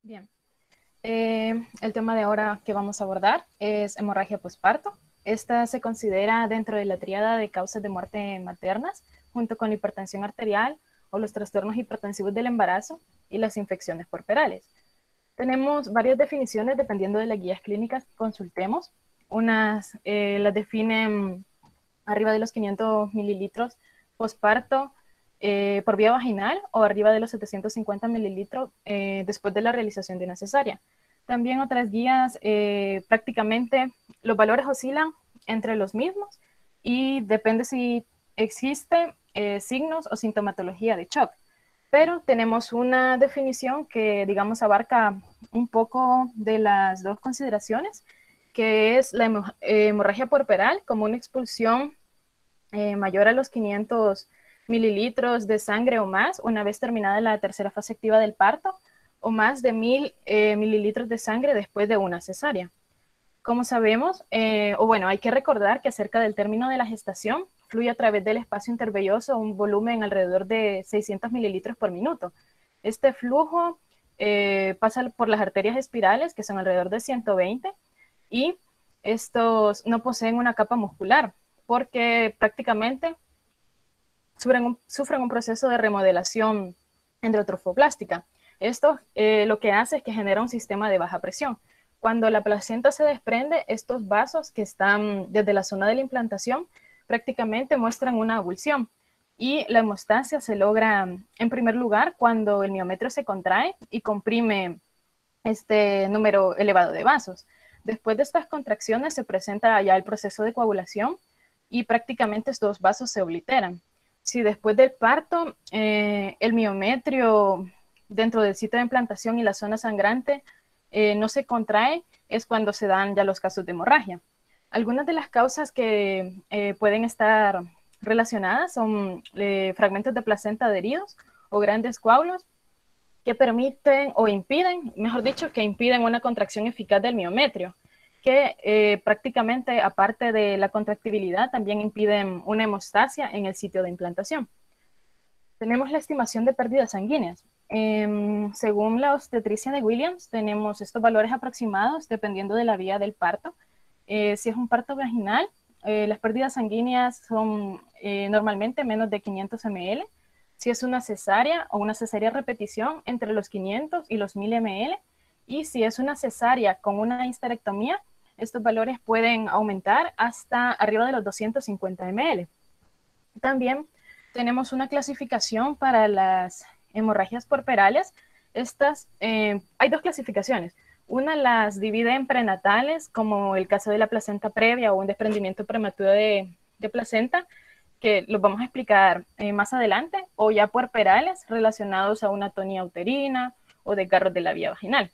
Bien, el tema de ahora que vamos a abordar es hemorragia posparto. Esta se considera dentro de la tríada de causas de muerte maternas, junto con la hipertensión arterial o los trastornos hipertensivos del embarazo y las infecciones puerperales. Tenemos varias definiciones dependiendo de las guías clínicas que consultemos. Unas las definen arriba de los 500 mililitros posparto por vía vaginal o arriba de los 750 mililitros después de la realización de una cesárea. También otras guías, prácticamente los valores oscilan entre los mismos y depende si existe signos o sintomatología de shock. Pero tenemos una definición que, digamos, abarca un poco de las dos consideraciones, que es la hemorragia puerperal como una expulsión mayor a los 500 mililitros de sangre o más una vez terminada la tercera fase activa del parto, o más de 1000 mililitros de sangre después de una cesárea. Como sabemos, hay que recordar que acerca del término de la gestación, fluye a través del espacio intervelloso un volumen alrededor de 600 mililitros por minuto. Este flujo pasa por las arterias espirales, que son alrededor de 120, y estos no poseen una capa muscular, porque prácticamente sufren un proceso de remodelación endotrofoblástica. Esto lo que hace es que genera un sistema de baja presión. Cuando la placenta se desprende, estos vasos que están desde la zona de la implantación prácticamente muestran una abulsión. Y la hemostasia se logra, en primer lugar, cuando el miometrio se contrae y comprime este número elevado de vasos. Después de estas contracciones se presenta ya el proceso de coagulación y prácticamente estos vasos se obliteran. Si después del parto el miometrio dentro del sitio de implantación y la zona sangrante no se contrae, es cuando se dan ya los casos de hemorragia. Algunas de las causas que pueden estar relacionadas son fragmentos de placenta adheridos o grandes coágulos que permiten o impiden, mejor dicho, que impiden una contracción eficaz del miometrio, que prácticamente, aparte de la contractibilidad, también impiden una hemostasia en el sitio de implantación. Tenemos la estimación de pérdidas sanguíneas. Según la obstetricia de Williams, tenemos estos valores aproximados dependiendo de la vía del parto. Si es un parto vaginal, las pérdidas sanguíneas son normalmente menos de 500 ml. Si es una cesárea o una cesárea repetición, entre los 500 y los 1000 ml. Y si es una cesárea con una histerectomía, estos valores pueden aumentar hasta arriba de los 250 ml. También tenemos una clasificación para las hemorragias puerperales. Hay dos clasificaciones. Una las divide en prenatales, como el caso de la placenta previa o un desprendimiento prematuro de placenta, que los vamos a explicar más adelante, o ya puerperales relacionados a una atonía uterina o desgarros de la vía vaginal.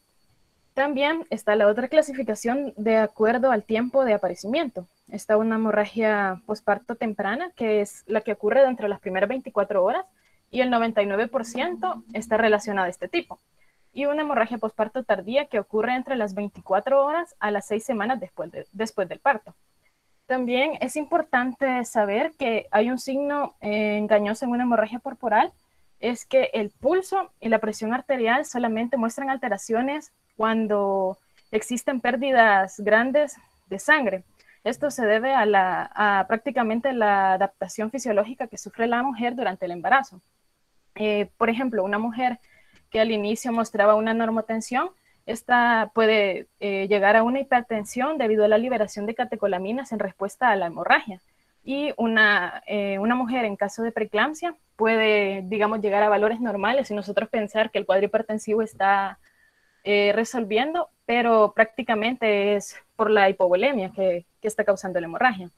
También está la otra clasificación de acuerdo al tiempo de aparecimiento. Está una hemorragia posparto temprana, que es la que ocurre dentro de las primeras 24 horas, y el 99% está relacionada a este tipo. Y una hemorragia posparto tardía, que ocurre entre las 24 horas a las 6 semanas después del parto. También es importante saber que hay un signo engañoso en una hemorragia corporal, es que el pulso y la presión arterial solamente muestran alteraciones cuando existen pérdidas grandes de sangre. Esto se debe a prácticamente la adaptación fisiológica que sufre la mujer durante el embarazo. Por ejemplo, una mujer que al inicio mostraba una normotensión, esta puede llegar a una hipertensión debido a la liberación de catecolaminas en respuesta a la hemorragia. Y una mujer en caso de preeclampsia puede, digamos, llegar a valores normales y nosotros pensar que el cuadro hipertensivo está resolviendo, pero prácticamente es por la hipovolemia que está causando la hemorragia.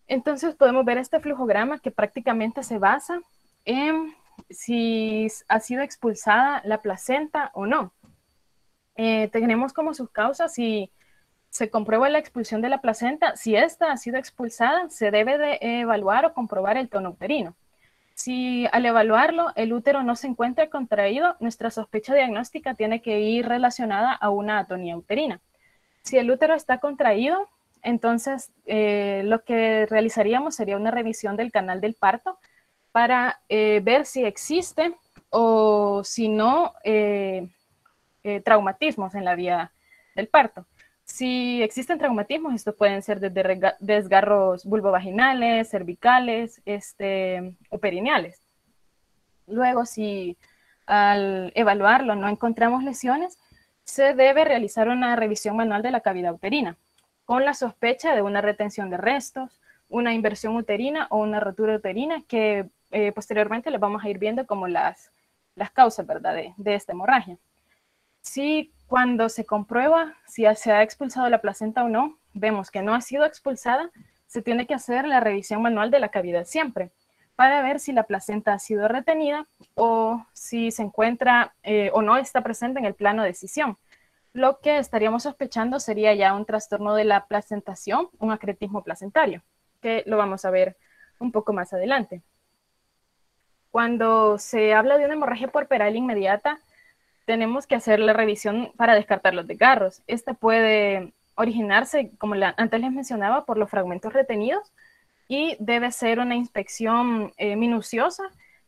Entonces podemos ver este flujograma que prácticamente se basa en si ha sido expulsada la placenta o no. Tenemos como sus causas si se comprueba la expulsión de la placenta. Si esta ha sido expulsada, se debe de evaluar o comprobar el tono uterino. Si al evaluarlo el útero no se encuentra contraído, nuestra sospecha diagnóstica tiene que ir relacionada a una atonía uterina. Si el útero está contraído, entonces lo que realizaríamos sería una revisión del canal del parto para ver si existe o si no traumatismos en la vía del parto. Si existen traumatismos, estos pueden ser desde desgarros vulvovaginales, cervicales, o perineales. Luego, si al evaluarlo no encontramos lesiones, se debe realizar una revisión manual de la cavidad uterina, con la sospecha de una retención de restos, una inversión uterina o una rotura uterina, que posteriormente les vamos a ir viendo como las causas, ¿verdad?, de esta hemorragia. Si cuando se comprueba si se ha expulsado la placenta o no, vemos que no ha sido expulsada, se tiene que hacer la revisión manual de la cavidad siempre, para ver si la placenta ha sido retenida o si se encuentra o no está presente en el plano de escisión. Lo que estaríamos sospechando sería ya un trastorno de la placentación, un acretismo placentario, que lo vamos a ver un poco más adelante. Cuando se habla de una hemorragia puerperal inmediata, tenemos que hacer la revisión para descartar los desgarros. Esta puede originarse, como antes les mencionaba, por los fragmentos retenidos, y debe ser una inspección minuciosa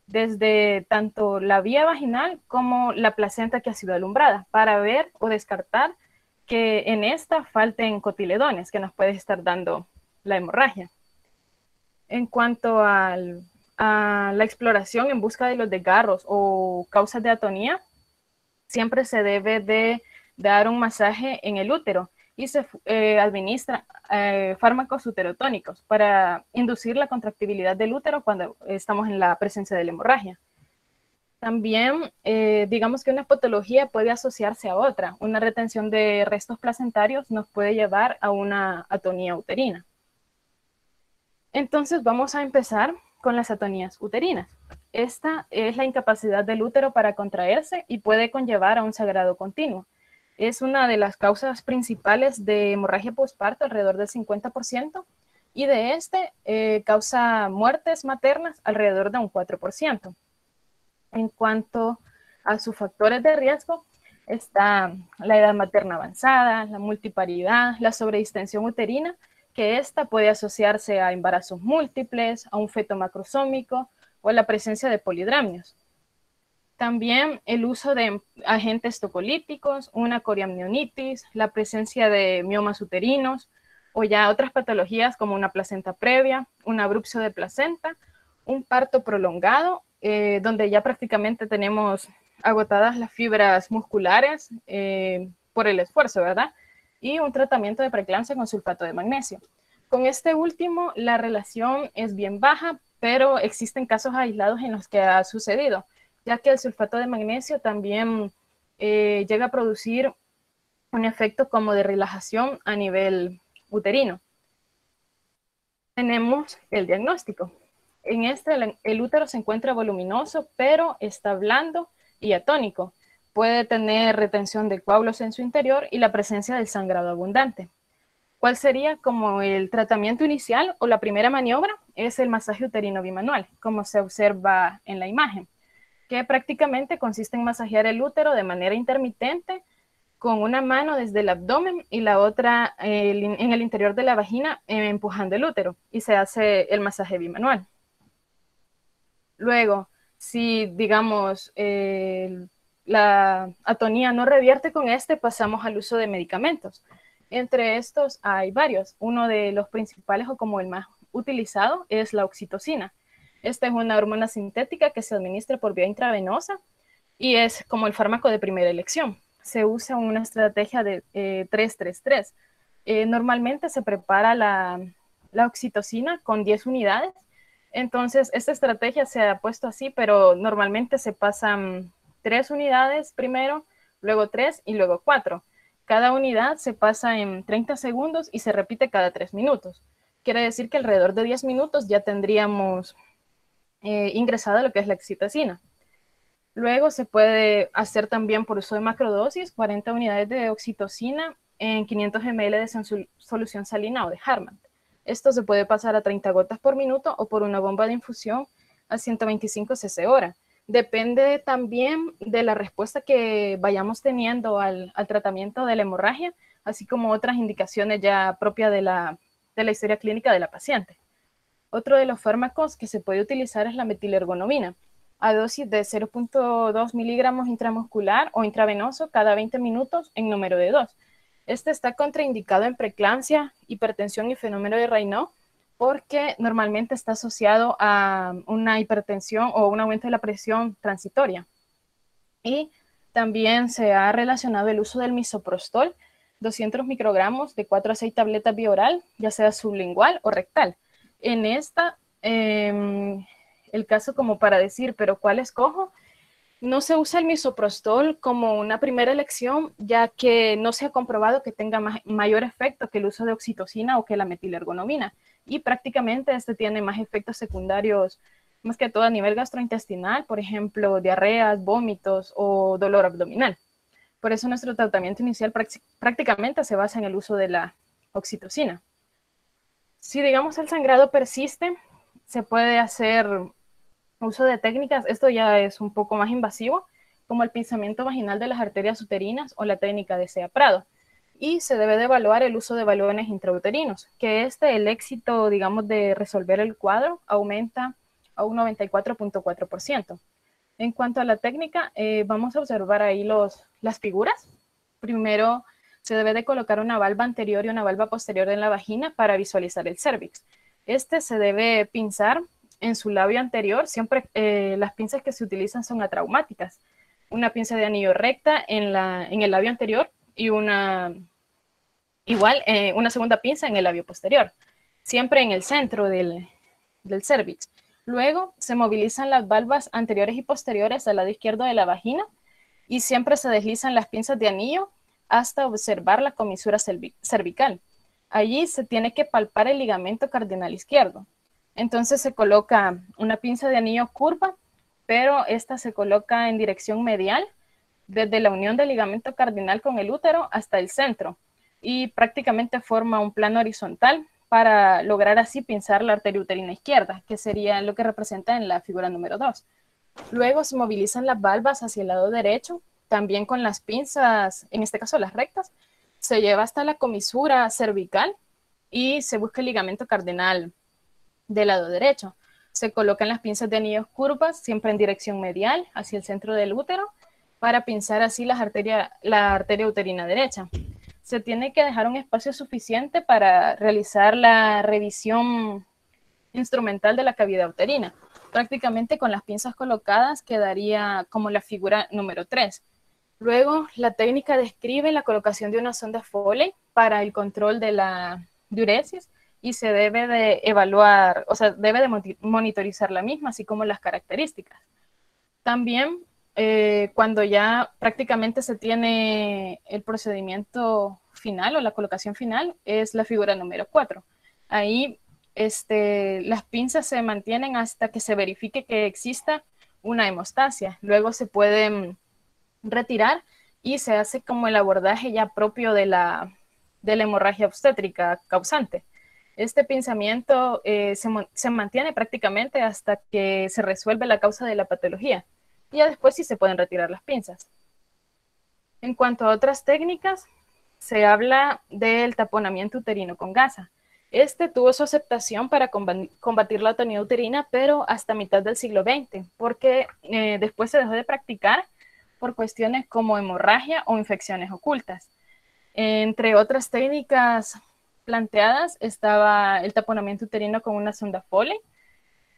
desde tanto la vía vaginal como la placenta que ha sido alumbrada, para ver o descartar que en esta falten cotiledones que nos puede estar dando la hemorragia. En cuanto a la exploración en busca de los desgarros o causas de atonía, siempre se debe de dar un masaje en el útero y se administra fármacos uterotónicos para inducir la contractibilidad del útero cuando estamos en la presencia de la hemorragia. También, digamos que una patología puede asociarse a otra. Una retención de restos placentarios nos puede llevar a una atonía uterina. Entonces vamos a empezar con las atonías uterinas. Esta es la incapacidad del útero para contraerse y puede conllevar a un sangrado continuo. Es una de las causas principales de hemorragia postparto, alrededor del 50%, y de causa muertes maternas alrededor de un 4%. En cuanto a sus factores de riesgo, está la edad materna avanzada, la multiparidad, la sobredistensión uterina, que esta puede asociarse a embarazos múltiples, a un feto macrosómico o a la presencia de polidramios. También el uso de agentes tocolíticos, una coriamnionitis, la presencia de miomas uterinos o ya otras patologías como una placenta previa, un abrupcio de placenta, un parto prolongado, donde ya prácticamente tenemos agotadas las fibras musculares por el esfuerzo, ¿verdad? Y un tratamiento de preeclampsia con sulfato de magnesio. Con este último, la relación es bien baja, pero existen casos aislados en los que ha sucedido, ya que el sulfato de magnesio también llega a producir un efecto como de relajación a nivel uterino. Tenemos el diagnóstico. En el útero se encuentra voluminoso, pero está blando y atónico. Puede tener retención de coágulos en su interior y la presencia del sangrado abundante. ¿Cuál sería como el tratamiento inicial o la primera maniobra? Es el masaje uterino bimanual, como se observa en la imagen, que prácticamente consiste en masajear el útero de manera intermitente con una mano desde el abdomen y la otra en el interior de la vagina, empujando el útero, y se hace el masaje bimanual. Luego, si digamos la atonía no revierte con pasamos al uso de medicamentos. Entre estos hay varios. Uno de los principales o como el más utilizado es la oxitocina. Esta es una hormona sintética que se administra por vía intravenosa y es como el fármaco de primera elección. Se usa una estrategia de 3-3-3. Normalmente se prepara la oxitocina con 10 unidades. Entonces, esta estrategia se ha puesto así, pero normalmente se pasan 3 unidades primero, luego 3 y luego 4. Cada unidad se pasa en 30 segundos y se repite cada 3 minutos. Quiere decir que alrededor de 10 minutos ya tendríamos ingresada lo que es la oxitocina. Luego se puede hacer también por uso de macrodosis, 40 unidades de oxitocina en 500 ml de solución salina o de Hartmann. Esto se puede pasar a 30 gotas por minuto o por una bomba de infusión a 125 cc hora. Depende también de la respuesta que vayamos teniendo al tratamiento de la hemorragia, así como otras indicaciones ya propias de la historia clínica de la paciente. Otro de los fármacos que se puede utilizar es la metilergonomina. a dosis de 0.2 miligramos intramuscular o intravenoso cada 20 minutos en número de 2. Este está contraindicado en preeclampsia, hipertensión y fenómeno de Raynaud porque normalmente está asociado a una hipertensión o un aumento de la presión transitoria. Y también se ha relacionado el uso del misoprostol, 200 microgramos de 4 a 6 tabletas vía oral, ya sea sublingual o rectal. En esta, el caso como para decir, pero ¿cuál escojo? No se usa el misoprostol como una primera elección, ya que no se ha comprobado que tenga mayor efecto que el uso de oxitocina o que la metilergonomina. Y prácticamente este tiene más efectos secundarios, más que todo a nivel gastrointestinal, por ejemplo, diarreas, vómitos o dolor abdominal. Por eso nuestro tratamiento inicial prácticamente se basa en el uso de la oxitocina. Si, digamos, el sangrado persiste, se puede hacer uso de técnicas, esto ya es un poco más invasivo, como el pinzamiento vaginal de las arterias uterinas o la técnica de Sea-Prado. Y se debe de evaluar el uso de balones intrauterinos, que el éxito, digamos, de resolver el cuadro aumenta a un 94.4%. En cuanto a la técnica, vamos a observar ahí las figuras. Primero, se debe de colocar una valva anterior y una valva posterior en la vagina para visualizar el cérvix. Se debe pinzar en su labio anterior. Siempre las pinzas que se utilizan son atraumáticas. Una pinza de anillo recta en el labio anterior y una segunda pinza en el labio posterior, siempre en el centro del cérvix. Luego se movilizan las valvas anteriores y posteriores al lado izquierdo de la vagina y siempre se deslizan las pinzas de anillo hasta observar la comisura cervical. Allí se tiene que palpar el ligamento cardinal izquierdo. Entonces se coloca una pinza de anillo curva, pero esta se coloca en dirección medial desde la unión del ligamento cardinal con el útero hasta el centro y prácticamente forma un plano horizontal para lograr así pinzar la arteria uterina izquierda, que sería lo que representa en la figura número 2. Luego se movilizan las valvas hacia el lado derecho, también con las pinzas, en este caso las rectas, se lleva hasta la comisura cervical y se busca el ligamento cardinal del lado derecho. Se colocan las pinzas de anillos curvas, siempre en dirección medial, hacia el centro del útero, para pinzar así la arteria uterina derecha. Se tiene que dejar un espacio suficiente para realizar la revisión instrumental de la cavidad uterina. Prácticamente con las pinzas colocadas quedaría como la figura número 3. Luego, la técnica describe la colocación de una sonda Foley para el control de la diuresis y se debe de evaluar, o sea, debe de monitorizar la misma, así como las características. También, cuando ya prácticamente se tiene el procedimiento final o la colocación final, es la figura número 4. Ahí las pinzas se mantienen hasta que se verifique que exista una hemostasia. Luego se pueden retirar y se hace como el abordaje ya propio de la hemorragia obstétrica causante. Este pinzamiento se mantiene prácticamente hasta que se resuelve la causa de la patología. Y ya después sí se pueden retirar las pinzas. En cuanto a otras técnicas, se habla del taponamiento uterino con gasa. Tuvo su aceptación para combatir la atonía uterina, pero hasta mitad del siglo XX, porque después se dejó de practicar por cuestiones como hemorragia o infecciones ocultas. Entre otras técnicas planteadas estaba el taponamiento uterino con una sonda Foley,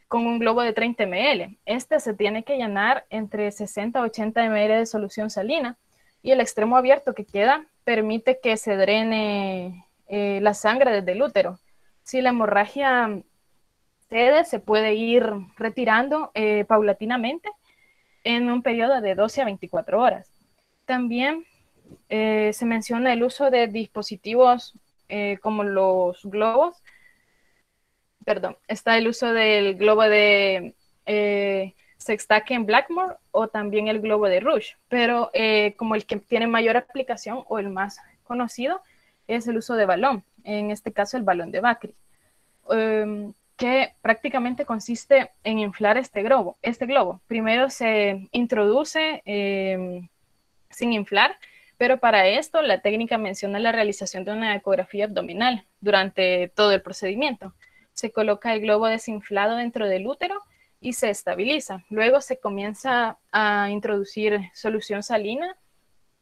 con un globo de 30 ml. Se tiene que llenar entre 60 a 80 ml de solución salina y el extremo abierto que queda permite que se drene la sangre desde el útero. Si la hemorragia cede, se puede ir retirando paulatinamente en un periodo de 12 a 24 horas. También se menciona el uso de dispositivos como los globos. Está el uso del globo de Sextaken Blackmore o también el globo de Rush, pero como el que tiene mayor aplicación o el más conocido es el uso de balón, en este caso el balón de Bakri, que prácticamente consiste en inflar este globo. Primero se introduce sin inflar, pero para esto la técnica menciona la realización de una ecografía abdominal durante todo el procedimiento. Se coloca el globo desinflado dentro del útero y se estabiliza. Luego se comienza a introducir solución salina,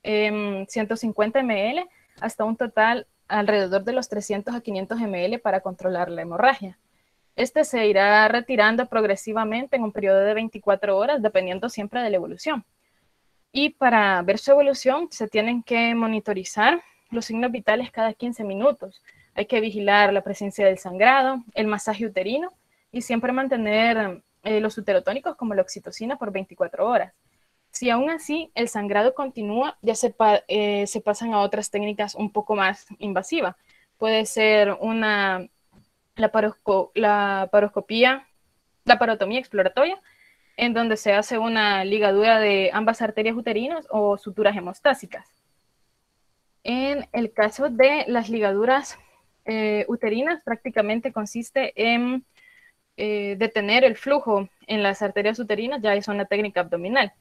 150 ml, hasta un total alrededor de los 300 a 500 ml para controlar la hemorragia. Este se irá retirando progresivamente en un periodo de 24 horas, dependiendo siempre de la evolución. Y para ver su evolución se tienen que monitorizar los signos vitales cada 15 minutos. Hay que vigilar la presencia del sangrado, el masaje uterino y siempre mantener los uterotónicos como la oxitocina por 24 horas. Si aún así el sangrado continúa, ya se pasan a otras técnicas un poco más invasivas. Puede ser la parotomía exploratoria, en donde se hace una ligadura de ambas arterias uterinas o suturas hemostásicas. En el caso de las ligaduras uterinas, prácticamente consiste en detener el flujo en las arterias uterinas, ya es una técnica abdominal.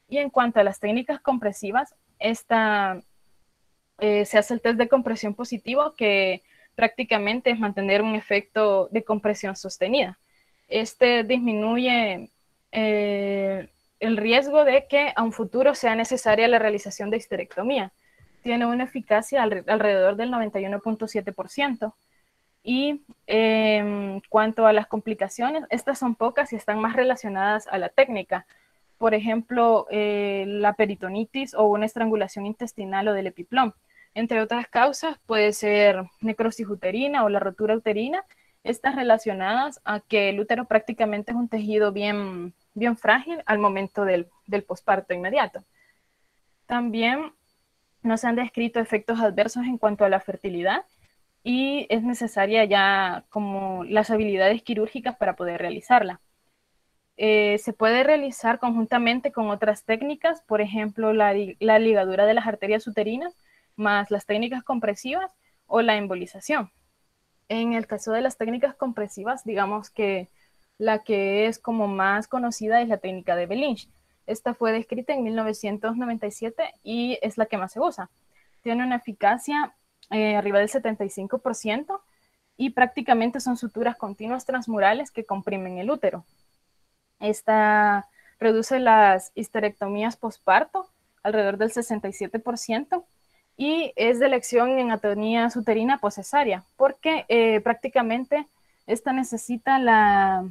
Y en cuanto a las técnicas compresivas, se hace el test de compresión positivo, que prácticamente es mantener un efecto de compresión sostenida. Este disminuye el riesgo de que a un futuro sea necesaria la realización de histerectomía. Tiene una eficacia alrededor del 91.7%. Y en cuanto a las complicaciones, estas son pocas y están más relacionadas a la técnica. Por ejemplo, la peritonitis o una estrangulación intestinal o del epiplom. Entre otras causas, puede ser necrosis uterina o la rotura uterina, estas relacionadas a que el útero prácticamente es un tejido bien frágil al momento del posparto inmediato. También no se han descrito efectos adversos en cuanto a la fertilidad y es necesaria ya como las habilidades quirúrgicas para poder realizarla. Se puede realizar conjuntamente con otras técnicas, por ejemplo, la ligadura de las arterias uterinas, más las técnicas compresivas o la embolización. En el caso de las técnicas compresivas, digamos que la que es como más conocida es la técnica de Belinge. Esta fue descrita en 1997 y es la que más se usa. Tiene una eficacia arriba del 75% y prácticamente son suturas continuas transmurales que comprimen el útero. Esta reduce las histerectomías posparto alrededor del 67% y es de elección en atonía uterina poscesárea, porque prácticamente esta necesita la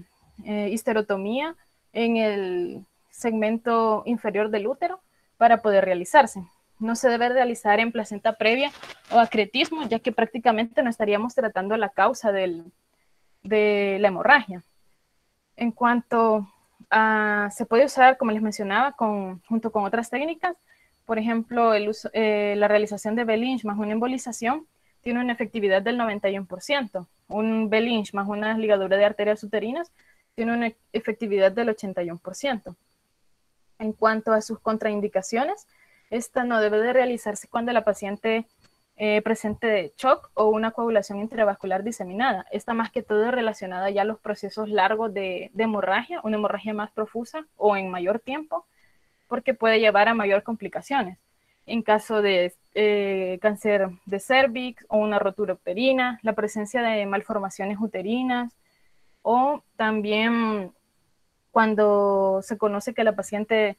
histerotomía en el segmento inferior del útero para poder realizarse. No se debe realizar en placenta previa o acretismo, ya que prácticamente no estaríamos tratando la causa de la hemorragia. En cuanto a, se puede usar, como les mencionaba, junto con otras técnicas. Por ejemplo, la realización de Belinge más una embolización tiene una efectividad del 91%. Un Belinge más una ligadura de arterias uterinas tiene una efectividad del 81%. En cuanto a sus contraindicaciones, esta no debe de realizarse cuando la paciente presente shock o una coagulación intravascular diseminada. Esta más que todo relacionada ya a los procesos largos de hemorragia, una hemorragia más profusa o en mayor tiempo, porque puede llevar a mayor complicaciones. En caso de cáncer de cervix o una rotura uterina, la presencia de malformaciones uterinas o también cuando se conoce que la paciente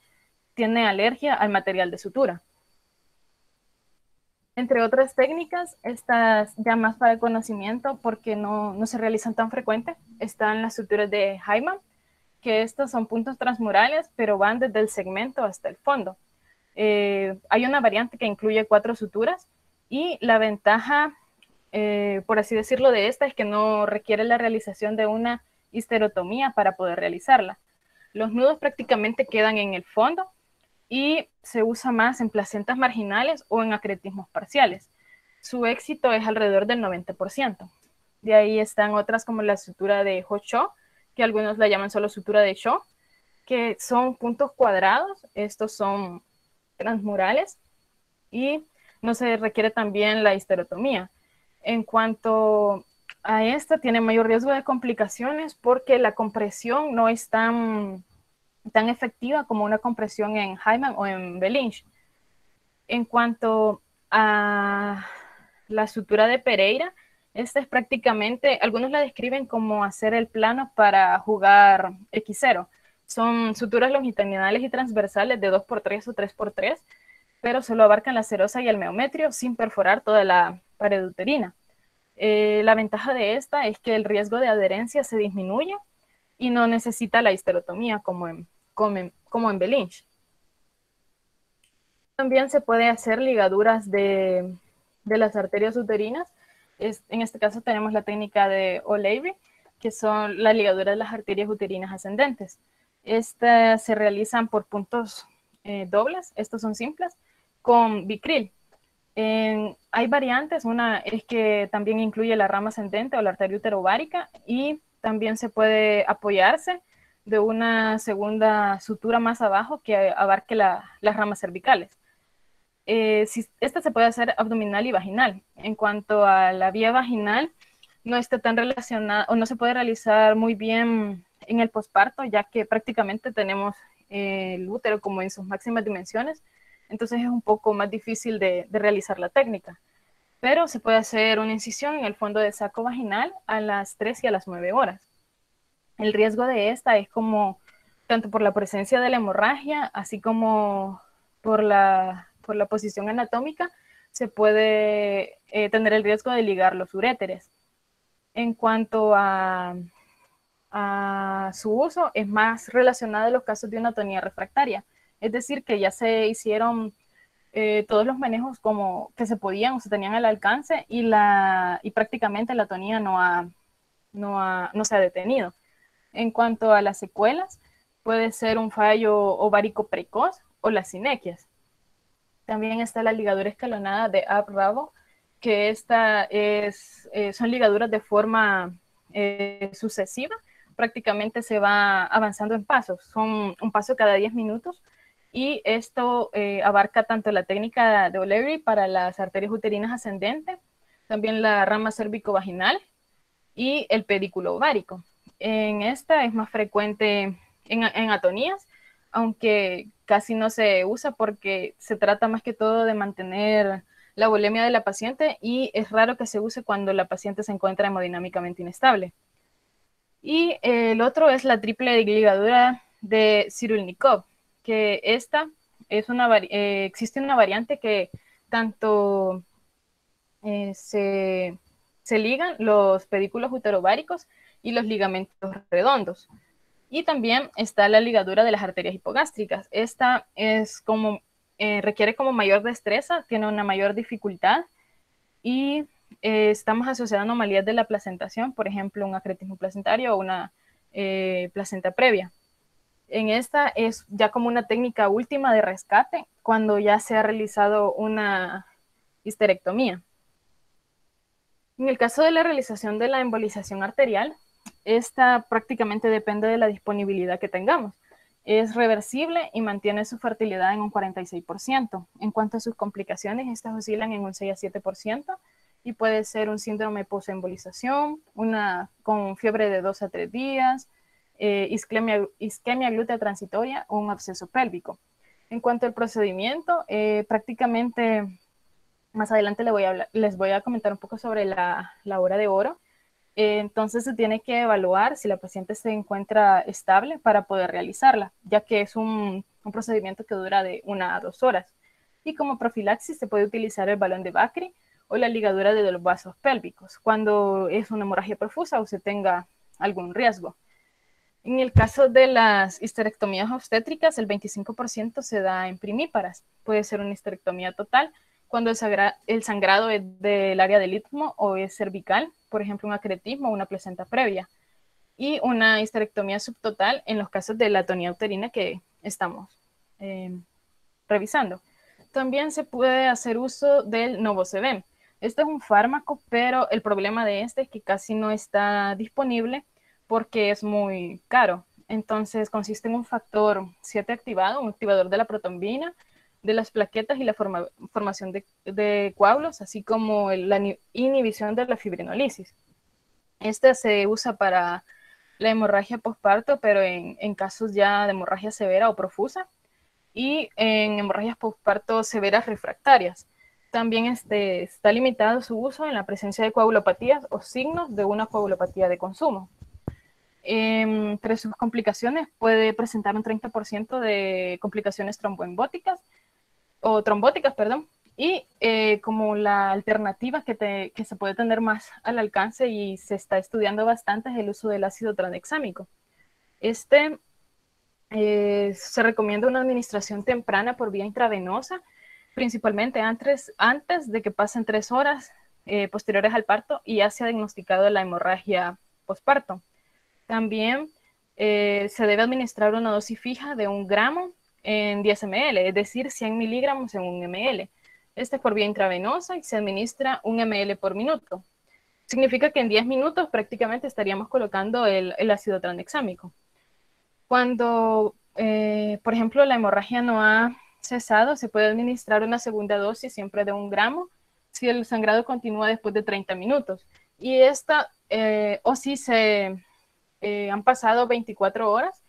tiene alergia al material de sutura. Entre otras técnicas, estas ya más para el conocimiento porque no se realizan tan frecuente, están las suturas de Hyman, que estos son puntos transmurales, pero van desde el segmento hasta el fondo. Hay una variante que incluye 4 suturas y la ventaja, por así decirlo, de esta es que no requiere la realización de una histerotomía para poder realizarla. Los nudos prácticamente quedan en el fondo y se usa más en placentas marginales o en acretismos parciales. Su éxito es alrededor del 90%. De ahí están otras como la sutura de Ho-Cho, que algunos la llaman solo sutura de Cho, que son puntos cuadrados. Estos son transmurales y no se requiere también la histerotomía. En cuanto a esta, tiene mayor riesgo de complicaciones porque la compresión no es tan efectiva como una compresión en Hyman o en Belinge. En cuanto a la sutura de Pereira, Esta es prácticamente, algunos la describen como hacer el plano para jugar X0. Son suturas longitudinales y transversales de 2x3 o 3x3, pero solo abarcan la serosa y el meometrio sin perforar toda la pared uterina. La ventaja de esta es que el riesgo de adherencia se disminuye y no necesita la histerotomía como en Belinch. También se puede hacer ligaduras de las arterias uterinas. En este caso tenemos la técnica de O'Leary, que son las ligaduras de las arterias uterinas ascendentes. Estas se realizan por puntos dobles, estos son simples, con Vicryl. Hay variantes, una es que también incluye la rama ascendente o la arteria uterovárica, y también se puede apoyarse de una segunda sutura más abajo que abarque las ramas cervicales. Esta se puede hacer abdominal y vaginal. En cuanto a la vía vaginal, no está tan relacionada o no se puede realizar muy bien en el posparto, ya que prácticamente tenemos el útero como en sus máximas dimensiones, entonces es un poco más difícil de realizar la técnica. Pero se puede hacer una incisión en el fondo del saco vaginal a las 3 y a las 9 horas. El riesgo de esta es como tanto por la presencia de la hemorragia, así como por la posición anatómica, se puede tener el riesgo de ligar los uréteres. En cuanto a su uso, es más relacionado a los casos de una atonía refractaria, es decir, que ya se hicieron todos los manejos como que se podían o se tenían al alcance, y prácticamente la atonía no se ha detenido. En cuanto a las secuelas, puede ser un fallo ovárico precoz o las sinequias. También está la ligadura escalonada de Ab-Rabo, que son ligaduras de forma sucesiva. Prácticamente se va avanzando en pasos, son un paso cada 10 minutos, y esto abarca tanto la técnica de O'Leary para las arterias uterinas ascendentes, también la rama cérvico-vaginal y el pedículo ovárico. En esta es más frecuente en atonías, aunque casi no se usa porque se trata más que todo de mantener la volemia de la paciente, y es raro que se use cuando la paciente se encuentra hemodinámicamente inestable. Y el otro es la triple ligadura de Cyrulnikov, que esta es existe una variante que tanto se ligan los pedículos uterováricos y los ligamentos redondos. Y también está la ligadura de las arterias hipogástricas. Esta es requiere como mayor destreza, tiene una mayor dificultad, y estamos asociando anomalías de la placentación, por ejemplo, un acretismo placentario o una placenta previa. En esta es ya como una técnica última de rescate cuando ya se ha realizado una histerectomía. En el caso de la realización de la embolización arterial, esta prácticamente depende de la disponibilidad que tengamos. Es reversible y mantiene su fertilidad en un 46%. En cuanto a sus complicaciones, estas oscilan en un 6 a 7%, y puede ser un síndrome posembolización, con fiebre de 2 a 3 días, isquemia glútea transitoria o un absceso pélvico. En cuanto al procedimiento, prácticamente más adelante les voy a comentar un poco sobre la hora de oro. Entonces se tiene que evaluar si la paciente se encuentra estable para poder realizarla, ya que es un procedimiento que dura de 1 a 2 horas. Y como profilaxis se puede utilizar el balón de Bakri o la ligadura de los vasos pélvicos cuando es una hemorragia profusa o se tenga algún riesgo. En el caso de las histerectomías obstétricas, el 25% se da en primíparas. Puede ser una histerectomía total cuando el sangrado es del área del istmo o es cervical, por ejemplo, un acretismo o una placenta previa, y una histerectomía subtotal en los casos de la atonía uterina que estamos revisando. También se puede hacer uso del Novocevem. Este es un fármaco, pero el problema de este es que casi no está disponible porque es muy caro. Entonces consiste en un factor 7 activado, un activador de la protombina, de las plaquetas y la formación de coágulos, así como la inhibición de la fibrinolisis. Este se usa para la hemorragia postparto, pero en casos ya de hemorragia severa o profusa, y en hemorragias postparto severas refractarias. También está limitado su uso en la presencia de coagulopatías o signos de una coagulopatía de consumo. Entre sus complicaciones puede presentar un 30% de complicaciones tromboembóticas o trombóticas, perdón, y como la alternativa que se puede tener más al alcance y se está estudiando bastante es el uso del ácido tranexámico. Se recomienda una administración temprana por vía intravenosa, principalmente antes de que pasen 3 horas posteriores al parto y ya se ha diagnosticado la hemorragia posparto. También se debe administrar una dosis fija de 1 gramo en 10 ml, es decir, 100 miligramos en 1 ml. Este es por vía intravenosa y se administra 1 ml por minuto. Significa que en 10 minutos prácticamente estaríamos colocando el ácido tranexámico. Cuando, por ejemplo, la hemorragia no ha cesado, se puede administrar una segunda dosis siempre de 1 gramo si el sangrado continúa después de 30 minutos. Y o si han pasado 24 horas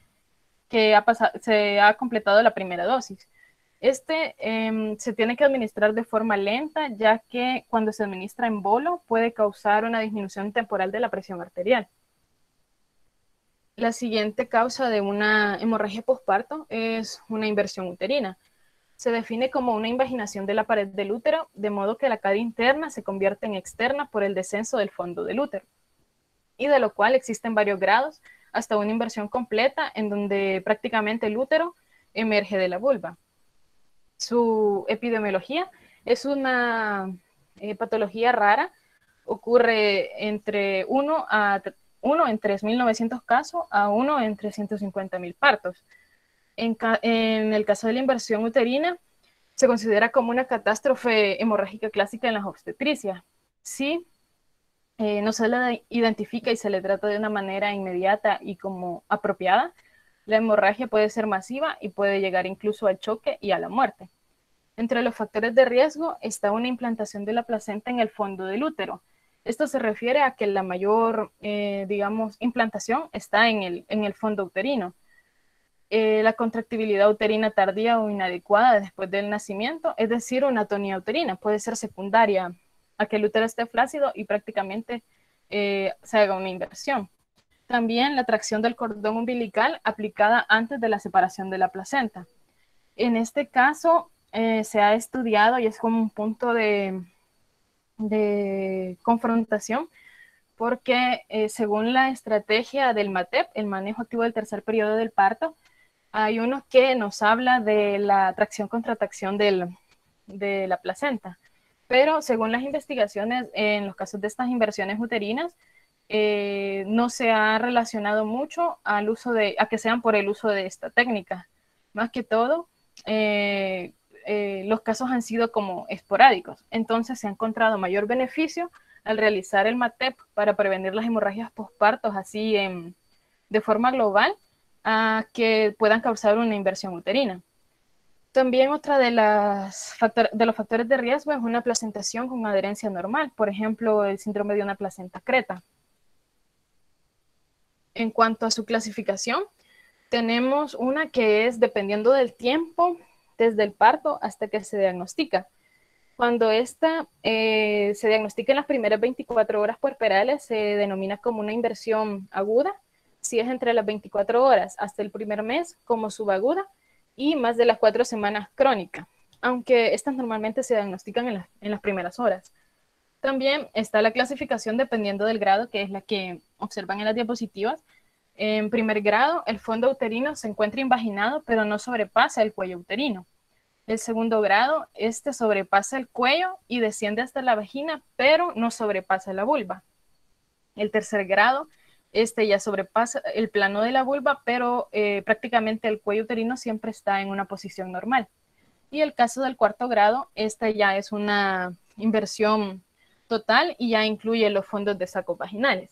que se ha completado la primera dosis. Se tiene que administrar de forma lenta, ya que cuando se administra en bolo puede causar una disminución temporal de la presión arterial. La siguiente causa de una hemorragia posparto es una inversión uterina. Se define como una invaginación de la pared del útero, de modo que la cavidad interna se convierte en externa por el descenso del fondo del útero, y de lo cual existen varios grados, hasta una inversión completa en donde prácticamente el útero emerge de la vulva. Su epidemiología es una patología rara, ocurre entre 1 en 3.900 casos a 1 en 350.000 partos. En el caso de la inversión uterina, se considera como una catástrofe hemorrágica clásica en las obstetricias. Sí, no se la identifica y se le trata de una manera inmediata y como apropiada, la hemorragia puede ser masiva y puede llegar incluso al choque y a la muerte. Entre los factores de riesgo está una implantación de la placenta en el fondo del útero. Esto se refiere a que la mayor, implantación está en el fondo uterino. La contractibilidad uterina tardía o inadecuada después del nacimiento, es decir, una atonía uterina, puede ser secundaria a que el útero esté flácido y prácticamente se haga una inversión. También la tracción del cordón umbilical aplicada antes de la separación de la placenta. En este caso se ha estudiado y es como un punto de confrontación porque según la estrategia del MATEP, el manejo activo del tercer periodo del parto, hay uno que nos habla de la tracción-contracción de la placenta. Pero según las investigaciones, en los casos de estas inversiones uterinas, no se ha relacionado mucho a que sean por el uso de esta técnica. Más que todo, los casos han sido como esporádicos. Entonces se ha encontrado mayor beneficio al realizar el MATEP para prevenir las hemorragias pospartos así de forma global a que puedan causar una inversión uterina. También otra de los factores de riesgo es una placentación con adherencia normal, por ejemplo, el síndrome de una placenta creta. En cuanto a su clasificación, tenemos una que es dependiendo del tiempo desde el parto hasta que se diagnostica. Cuando esta se diagnostica en las primeras 24 horas puerperales, se denomina como una inversión aguda. Si es entre las 24 horas hasta el primer mes, como subaguda, y más de las 4 semanas crónica, aunque estas normalmente se diagnostican en las primeras horas. También está la clasificación dependiendo del grado, que es la que observan en las diapositivas. En primer grado, el fondo uterino se encuentra invaginado, pero no sobrepasa el cuello uterino. El segundo grado, sobrepasa el cuello y desciende hasta la vagina, pero no sobrepasa la vulva. El tercer grado, ya sobrepasa el plano de la vulva, pero prácticamente el cuello uterino siempre está en una posición normal. Y el caso del cuarto grado, ya es una inversión total y ya incluye los fondos de saco vaginales.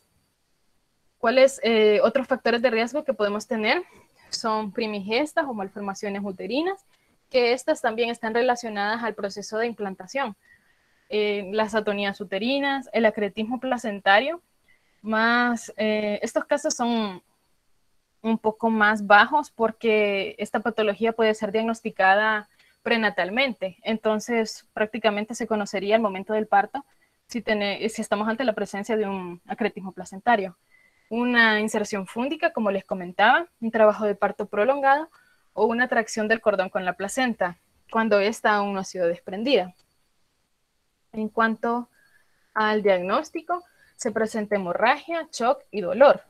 ¿Cuáles otros factores de riesgo que podemos tener? Son primigestas o malformaciones uterinas, que estas también están relacionadas al proceso de implantación. Las atonías uterinas, el acretismo placentario, estos casos son un poco más bajos porque esta patología puede ser diagnosticada prenatalmente. Entonces, prácticamente se conocería al momento del parto si estamos ante la presencia de un acretismo placentario. Una inserción fúndica, como les comentaba, un trabajo de parto prolongado o una tracción del cordón con la placenta, cuando ésta aún no ha sido desprendida. En cuanto al diagnóstico, se presenta hemorragia, shock y dolor.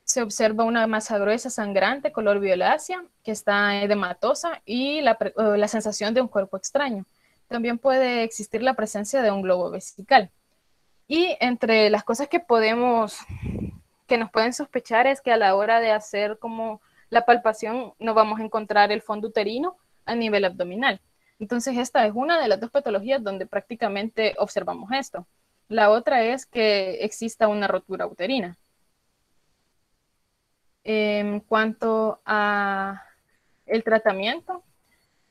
Se observa una masa gruesa sangrante, color violácea, que está edematosa y la sensación de un cuerpo extraño. También puede existir la presencia de un globo vesical. Y entre las cosas que nos pueden sospechar es que a la hora de hacer como la palpación no vamos a encontrar el fondo uterino a nivel abdominal. Entonces esta es una de las dos patologías donde prácticamente observamos esto. La otra es que exista una rotura uterina. En cuanto a el tratamiento,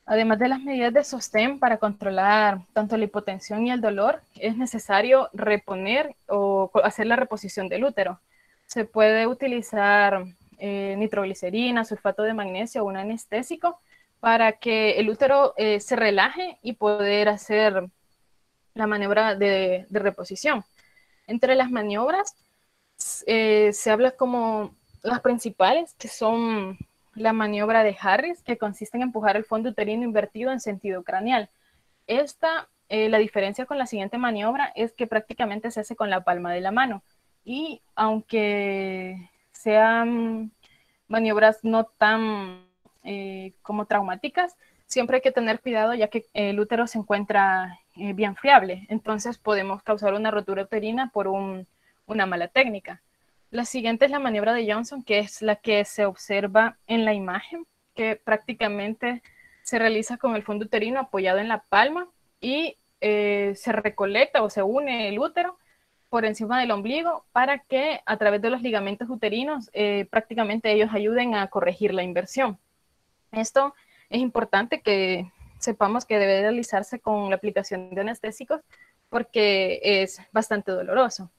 además de las medidas de sostén para controlar tanto la hipotensión y el dolor, es necesario reponer o hacer la reposición del útero. Se puede utilizar nitroglicerina, sulfato de magnesio o un anestésico para que el útero se relaje y poder hacer la maniobra de reposición. Entre las maniobras se habla como las principales, que son la maniobra de Harris, que consiste en empujar el fondo uterino invertido en sentido craneal. La diferencia con la siguiente maniobra es que prácticamente se hace con la palma de la mano. Y aunque sean maniobras no tan como traumáticas, siempre hay que tener cuidado ya que el útero se encuentra bien friable. Entonces podemos causar una rotura uterina por una mala técnica. La siguiente es la maniobra de Johnson, que es la que se observa en la imagen, que prácticamente se realiza con el fondo uterino apoyado en la palma y se recolecta o se une el útero por encima del ombligo para que a través de los ligamentos uterinos prácticamente ellos ayuden a corregir la inversión. Esto es importante que sepamos que debe realizarse con la aplicación de anestésicos porque es bastante doloroso.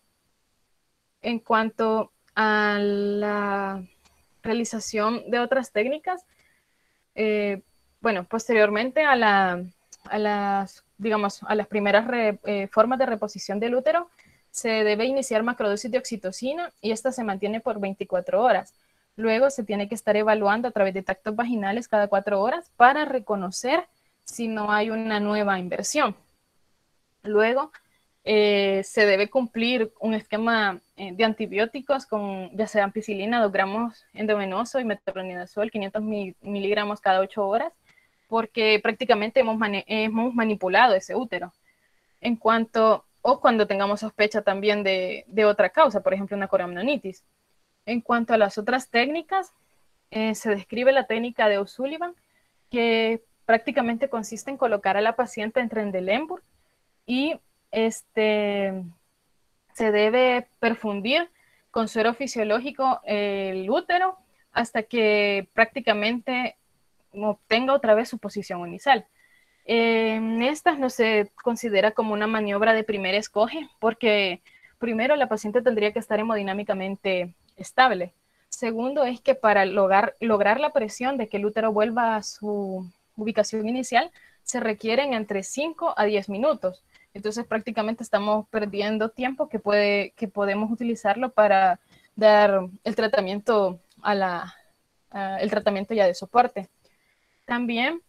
En cuanto a la realización de otras técnicas, bueno, posteriormente a las primeras formas de reposición del útero, se debe iniciar macrodosis de oxitocina y esta se mantiene por 24 horas. Luego se tiene que estar evaluando a través de tactos vaginales cada 4 horas para reconocer si no hay una nueva inversión. Luego se debe cumplir un esquema de antibióticos con ya sea ampicilina, 2 gramos endovenoso y metronidazol, 500 miligramos cada 8 horas, porque prácticamente hemos manipulado ese útero. En cuanto, o cuando tengamos sospecha también de otra causa, por ejemplo, una coramnionitis. En cuanto a las otras técnicas, se describe la técnica de O'Sullivan, que prácticamente consiste en colocar a la paciente en Trendelenburg y se debe perfundir con suero fisiológico el útero hasta que prácticamente obtenga otra vez su posición unisal. Estas no se considera como una maniobra de primer escoge porque primero la paciente tendría que estar hemodinámicamente estable. Segundo es que para lograr la presión de que el útero vuelva a su ubicación inicial se requieren entre 5 a 10 minutos. Entonces prácticamente estamos perdiendo tiempo que podemos utilizarlo para dar el tratamiento el tratamiento ya de soporte. También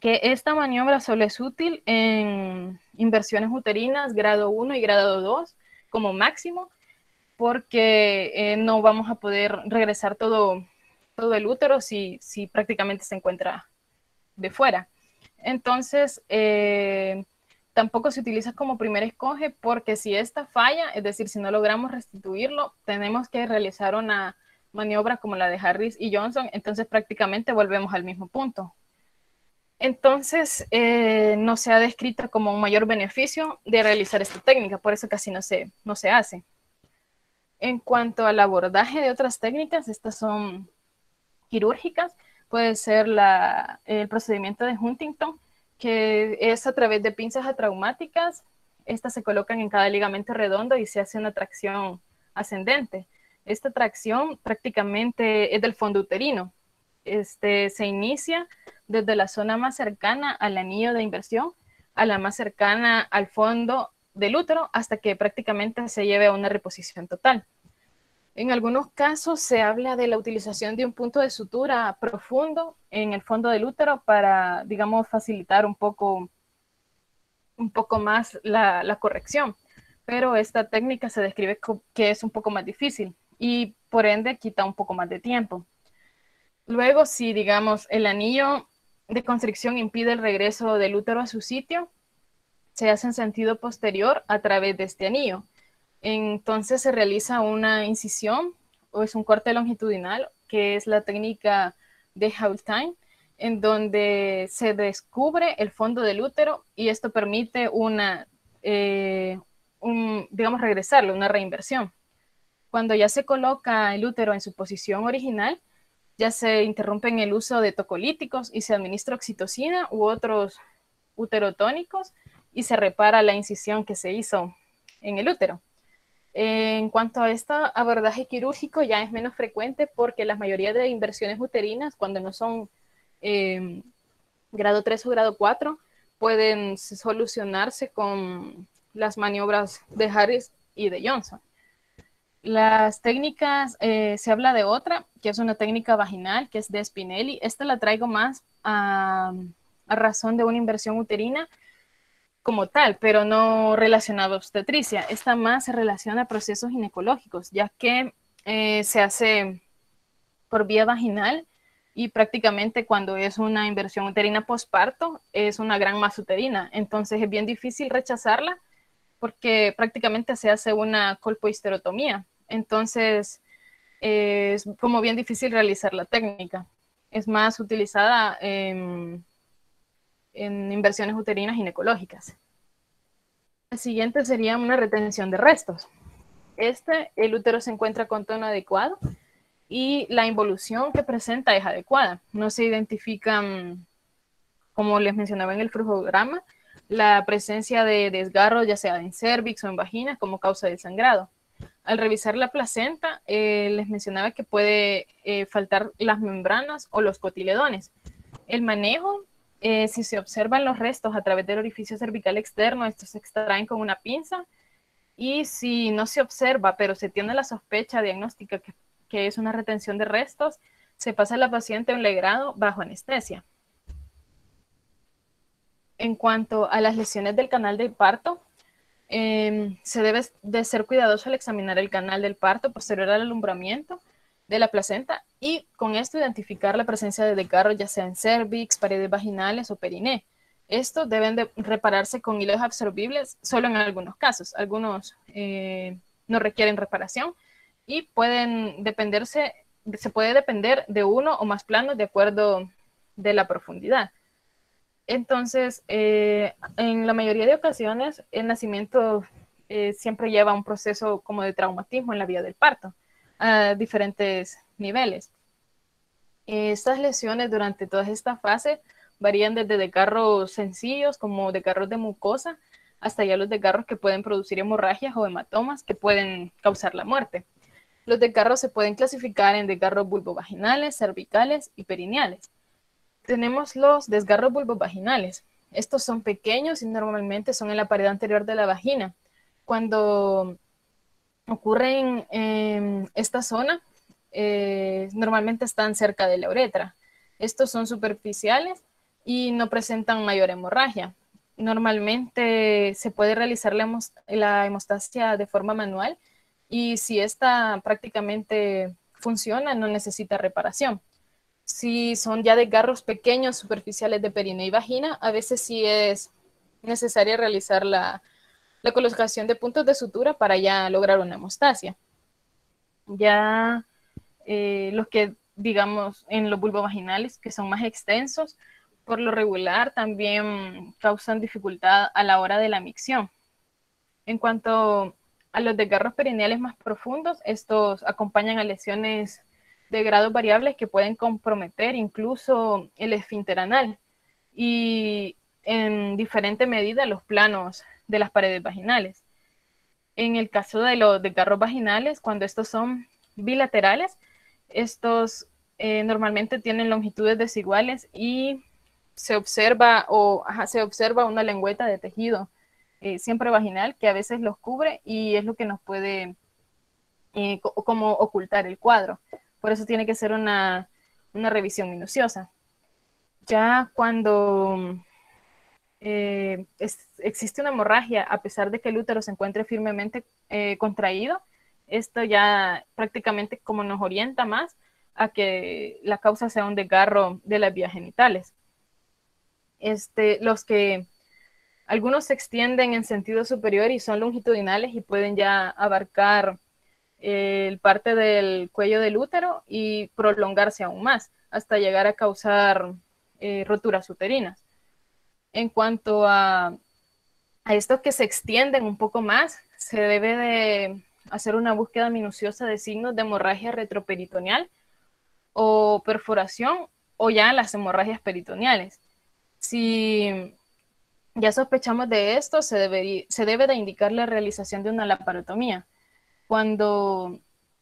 que esta maniobra solo es útil en inversiones uterinas grado 1 y grado 2 como máximo, porque no vamos a poder regresar todo el útero si prácticamente se encuentra de fuera. Entonces, tampoco se utiliza como primer escoge porque si esta falla, es decir, si no logramos restituirlo, tenemos que realizar una maniobra como la de Harris y Johnson, entonces prácticamente volvemos al mismo punto. Entonces, no se ha descrito como un mayor beneficio de realizar esta técnica, por eso casi no se hace. En cuanto al abordaje de otras técnicas, estas son quirúrgicas, puede ser el procedimiento de Huntington, que es a través de pinzas atraumáticas. Estas se colocan en cada ligamento redondo y se hace una tracción ascendente. Esta tracción prácticamente es del fondo uterino. Se inicia desde la zona más cercana al anillo de inversión a la más cercana al fondo del útero hasta que prácticamente se lleve a una reposición total. En algunos casos se habla de la utilización de un punto de sutura profundo en el fondo del útero para, digamos, facilitar un poco más la corrección, pero esta técnica se describe que es un poco más difícil y por ende quita un poco más de tiempo. Luego, si digamos el anillo de constricción impide el regreso del útero a su sitio, se hace en sentido posterior a través de este anillo. Entonces se realiza una incisión o es un corte longitudinal, que es la técnica de Haultain, en donde se descubre el fondo del útero y esto permite digamos, regresarlo, una reinversión. Cuando ya se coloca el útero en su posición original, ya se interrumpe en el uso de tocolíticos y se administra oxitocina u otros uterotónicos y se repara la incisión que se hizo en el útero. En cuanto a este abordaje quirúrgico ya es menos frecuente porque la mayoría de inversiones uterinas, cuando no son grado 3 o grado 4, pueden solucionarse con las maniobras de Harris y de Johnson. Las técnicas, se habla de otra, que es una técnica vaginal, que es de Spinelli. Esta la traigo más a razón de una inversión uterina como tal, pero no relacionado a obstetricia. Esta más se relaciona a procesos ginecológicos, ya que se hace por vía vaginal y prácticamente cuando es una inversión uterina posparto es una gran masa uterina. Entonces es bien difícil rechazarla porque prácticamente se hace una colpohisterotomía. Entonces es como bien difícil realizar la técnica. Es más utilizada en inversiones uterinas ginecológicas. El siguiente sería una retención de restos. El útero se encuentra con tono adecuado y la involución que presenta es adecuada. No se identifican, como les mencionaba en el flujograma, la presencia de desgarro, ya sea en cervix o en vagina, como causa del sangrado. Al revisar la placenta, les mencionaba que puede faltar las membranas o los cotiledones. El manejo, si se observan los restos a través del orificio cervical externo, estos se extraen con una pinza, y si no se observa, pero se tiene la sospecha diagnóstica que es una retención de restos, se pasa a la paciente a un legrado bajo anestesia. En cuanto a las lesiones del canal del parto, se debe de ser cuidadoso al examinar el canal del parto posterior al alumbramiento de la placenta y con esto identificar la presencia de desgarro, ya sea en cervix, paredes vaginales o periné. Estos deben de repararse con hilos absorbibles solo en algunos casos. Algunos no requieren reparación y se puede depender de uno o más planos de acuerdo de la profundidad. Entonces, en la mayoría de ocasiones, el nacimiento siempre lleva un proceso como de traumatismo en la vía del parto, a diferentes niveles. Estas lesiones durante toda esta fase varían desde desgarros sencillos, como desgarros de mucosa, hasta ya los desgarros que pueden producir hemorragias o hematomas que pueden causar la muerte. Los desgarros se pueden clasificar en desgarros vulvovaginales, cervicales y perineales. Tenemos los desgarros vulvovaginales. Estos son pequeños y normalmente son en la pared anterior de la vagina. Cuando ocurren en esta zona, normalmente están cerca de la uretra. Estos son superficiales y no presentan mayor hemorragia. Normalmente se puede realizar la hemostasia de forma manual y si esta prácticamente funciona, no necesita reparación. Si son ya desgarros pequeños, superficiales de perineo y vagina, a veces sí es necesaria realizar la colocación de puntos de sutura para ya lograr una hemostasia. Ya los que, digamos, en los vulvovaginales, que son más extensos, por lo regular también causan dificultad a la hora de la micción. En cuanto a los desgarros perineales más profundos, estos acompañan a lesiones de grados variables que pueden comprometer incluso el esfínter anal y en diferente medida los planos de las paredes vaginales. En el caso de los desgarros vaginales, cuando estos son bilaterales, estos normalmente tienen longitudes desiguales y se observa se observa una lengüeta de tejido siempre vaginal que a veces los cubre y es lo que nos puede como ocultar el cuadro. Por eso tiene que ser una revisión minuciosa. Ya cuando existe una hemorragia, a pesar de que el útero se encuentre firmemente contraído, esto ya prácticamente como nos orienta más a que la causa sea un desgarro de las vías genitales. Algunos se extienden en sentido superior y son longitudinales y pueden ya abarcar parte del cuello del útero y prolongarse aún más hasta llegar a causar roturas uterinas. En cuanto a estos que se extienden un poco más, se debe de hacer una búsqueda minuciosa de signos de hemorragia retroperitoneal o perforación o ya las hemorragias peritoneales. Si ya sospechamos de esto, se debe de indicar la realización de una laparotomía. Cuando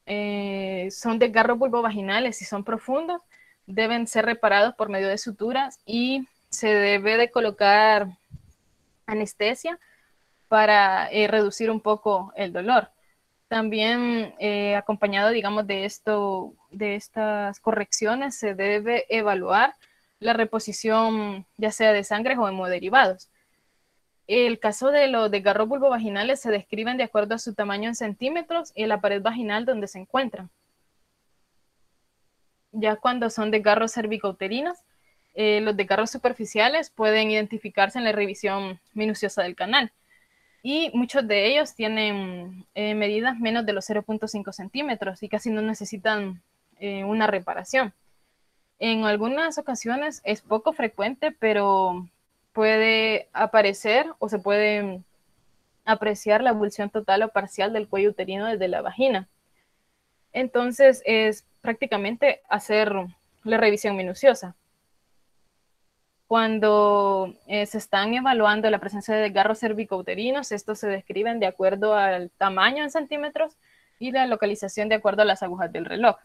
son desgarros vulvovaginales y son profundos, deben ser reparados por medio de suturas y se debe de colocar anestesia para reducir un poco el dolor. También acompañado, digamos, de estas correcciones, se debe evaluar la reposición ya sea de sangre o hemoderivados. El caso de los desgarros vulvovaginales se describen de acuerdo a su tamaño en centímetros y la pared vaginal donde se encuentran. Ya cuando son desgarros cervicouterinos, los desgarros superficiales pueden identificarse en la revisión minuciosa del canal y muchos de ellos tienen medidas menos de los 0.5 centímetros y casi no necesitan una reparación. En algunas ocasiones es poco frecuente, pero puede aparecer o se puede apreciar la abulsión total o parcial del cuello uterino desde la vagina. Entonces es prácticamente hacer la revisión minuciosa. Cuando se están evaluando la presencia de desgarros cervicouterinos, estos se describen de acuerdo al tamaño en centímetros y la localización de acuerdo a las agujas del reloj.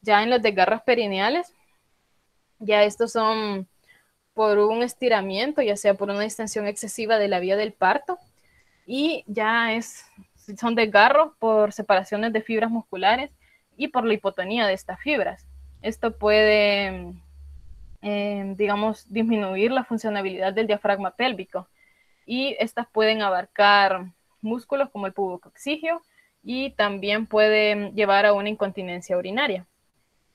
Ya en los desgarros perineales, ya estos son por un estiramiento, ya sea por una distensión excesiva de la vía del parto, y ya son desgarros por separaciones de fibras musculares y por la hipotonía de estas fibras. Esto puede digamos, disminuir la funcionalidad del diafragma pélvico y estas pueden abarcar músculos como el pubococcigio y también pueden llevar a una incontinencia urinaria.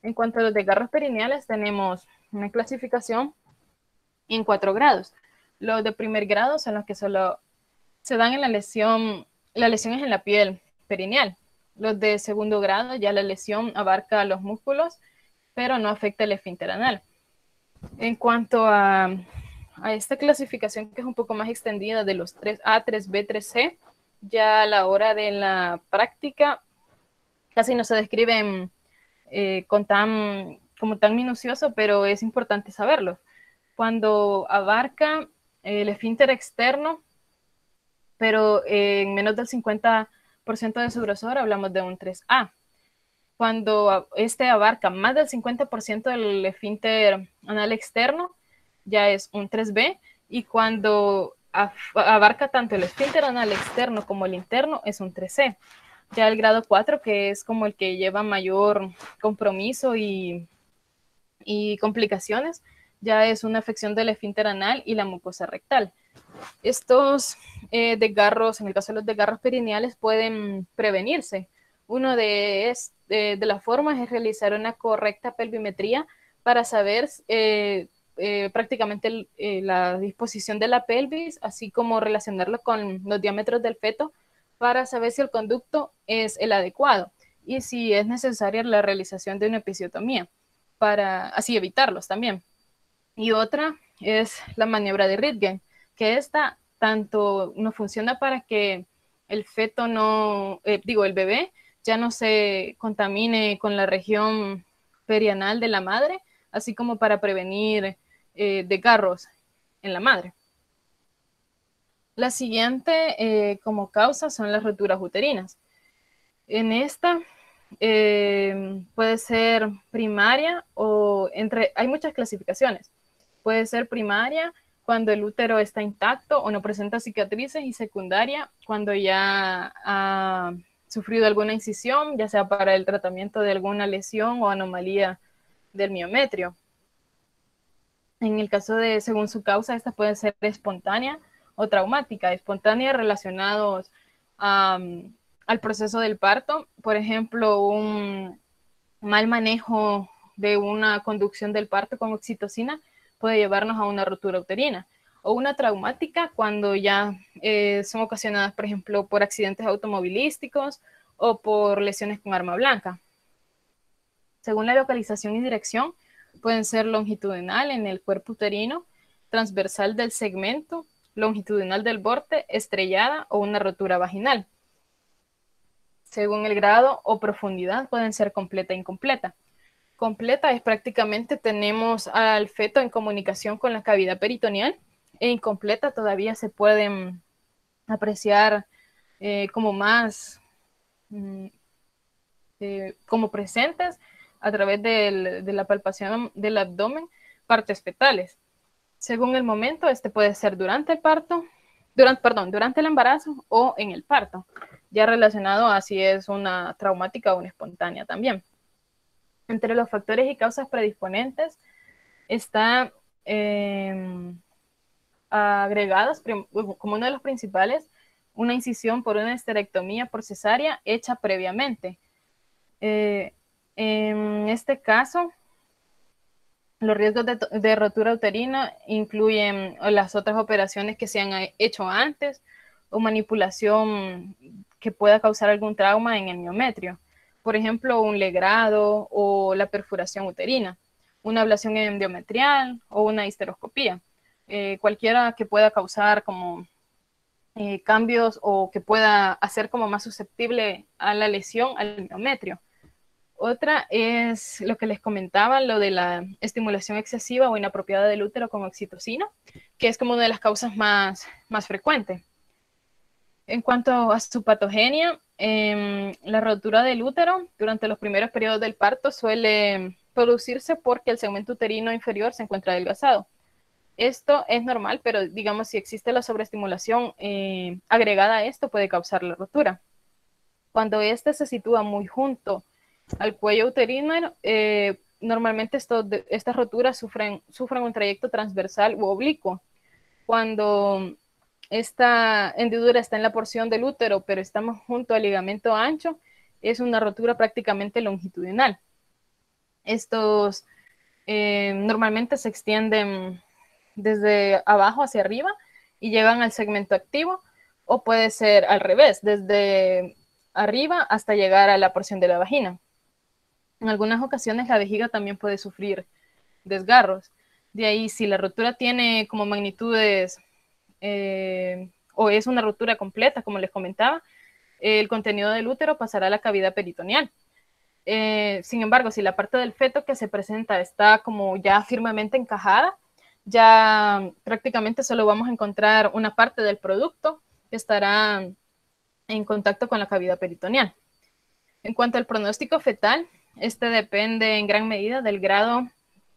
En cuanto a los desgarros perineales, tenemos una clasificación en 4 grados. Los de primer grado son los que solo se dan en la lesión es en la piel perineal. Los de segundo grado, ya la lesión abarca los músculos, pero no afecta el esfínter anal. En cuanto a esta clasificación que es un poco más extendida de los 3A, 3B, 3C, ya a la hora de la práctica casi no se describen como tan minucioso, pero es importante saberlo. Cuando abarca el esfínter externo, pero en menos del 50% de su grosor, hablamos de un 3A. Cuando este abarca más del 50% del esfínter anal externo, ya es un 3B, y cuando abarca tanto el esfínter anal externo como el interno, es un 3C. Ya el grado 4, que es como el que lleva mayor compromiso y complicaciones, ya es una afección del esfínter anal y la mucosa rectal. Estos desgarros, en el caso de los desgarros perineales, pueden prevenirse. Uno de las formas es realizar una correcta pelvimetría para saber prácticamente la disposición de la pelvis, así como relacionarlo con los diámetros del feto para saber si el conducto es el adecuado y si es necesaria la realización de una episiotomía para así evitarlos también. Y otra es la maniobra de Röntgen, que esta tanto no funciona para que el feto el bebé ya no se contamine con la región perianal de la madre, así como para prevenir desgarros en la madre. La siguiente como causa son las roturas uterinas. En esta puede ser primaria o hay muchas clasificaciones. Puede ser primaria cuando el útero está intacto o no presenta cicatrices, y secundaria cuando ya ha sufrido alguna incisión, ya sea para el tratamiento de alguna lesión o anomalía del miometrio. En el caso de, según su causa, esta puede ser espontánea o traumática. Espontánea relacionados al proceso del parto, por ejemplo, un mal manejo de una conducción del parto con oxitocina puede llevarnos a una rotura uterina. O una traumática cuando ya son ocasionadas, por ejemplo, por accidentes automovilísticos o por lesiones con arma blanca. Según la localización y dirección, pueden ser longitudinal en el cuerpo uterino, transversal del segmento, longitudinal del borde, estrellada o una rotura vaginal. Según el grado o profundidad, pueden ser completa e incompleta. Completa es prácticamente tenemos al feto en comunicación con la cavidad peritoneal, e incompleta todavía se pueden apreciar como más como presentes a través de la palpación del abdomen, partes fetales. Según el momento, este puede ser durante el parto, durante el embarazo o en el parto, ya relacionado a si es una traumática o una espontánea también. Entre los factores y causas predisponentes está agregadas como uno de los principales una incisión por una esterectomía por cesárea hecha previamente. En este caso, los riesgos de rotura uterina incluyen las otras operaciones que se han hecho antes o manipulación que pueda causar algún trauma en el miometrio. Por ejemplo, un legrado o la perforación uterina, una ablación endometrial o una histeroscopía. Cualquiera que pueda causar como cambios o que pueda hacer como más susceptible a la lesión al miometrio. Otra es lo que les comentaba, lo de la estimulación excesiva o inapropiada del útero con oxitocina, que es como una de las causas más frecuentes. En cuanto a su patogenia, la rotura del útero durante los primeros periodos del parto suele producirse porque el segmento uterino inferior se encuentra adelgazado. Esto es normal, pero digamos si existe la sobreestimulación agregada a esto puede causar la rotura. Cuando este se sitúa muy junto al cuello uterino, normalmente estas roturas sufren un trayecto transversal u oblicuo. Cuando esta hendidura está en la porción del útero, pero estamos junto al ligamento ancho, es una rotura prácticamente longitudinal. Estos normalmente se extienden desde abajo hacia arriba y llegan al segmento activo, o puede ser al revés, desde arriba hasta llegar a la porción de la vagina. En algunas ocasiones la vejiga también puede sufrir desgarros. De ahí, si la rotura tiene como magnitudes o es una rotura completa, como les comentaba, el contenido del útero pasará a la cavidad peritoneal. Sin embargo, si la parte del feto que se presenta está como ya firmemente encajada, ya prácticamente solo vamos a encontrar una parte del producto que estará en contacto con la cavidad peritoneal. En cuanto al pronóstico fetal, este depende en gran medida del grado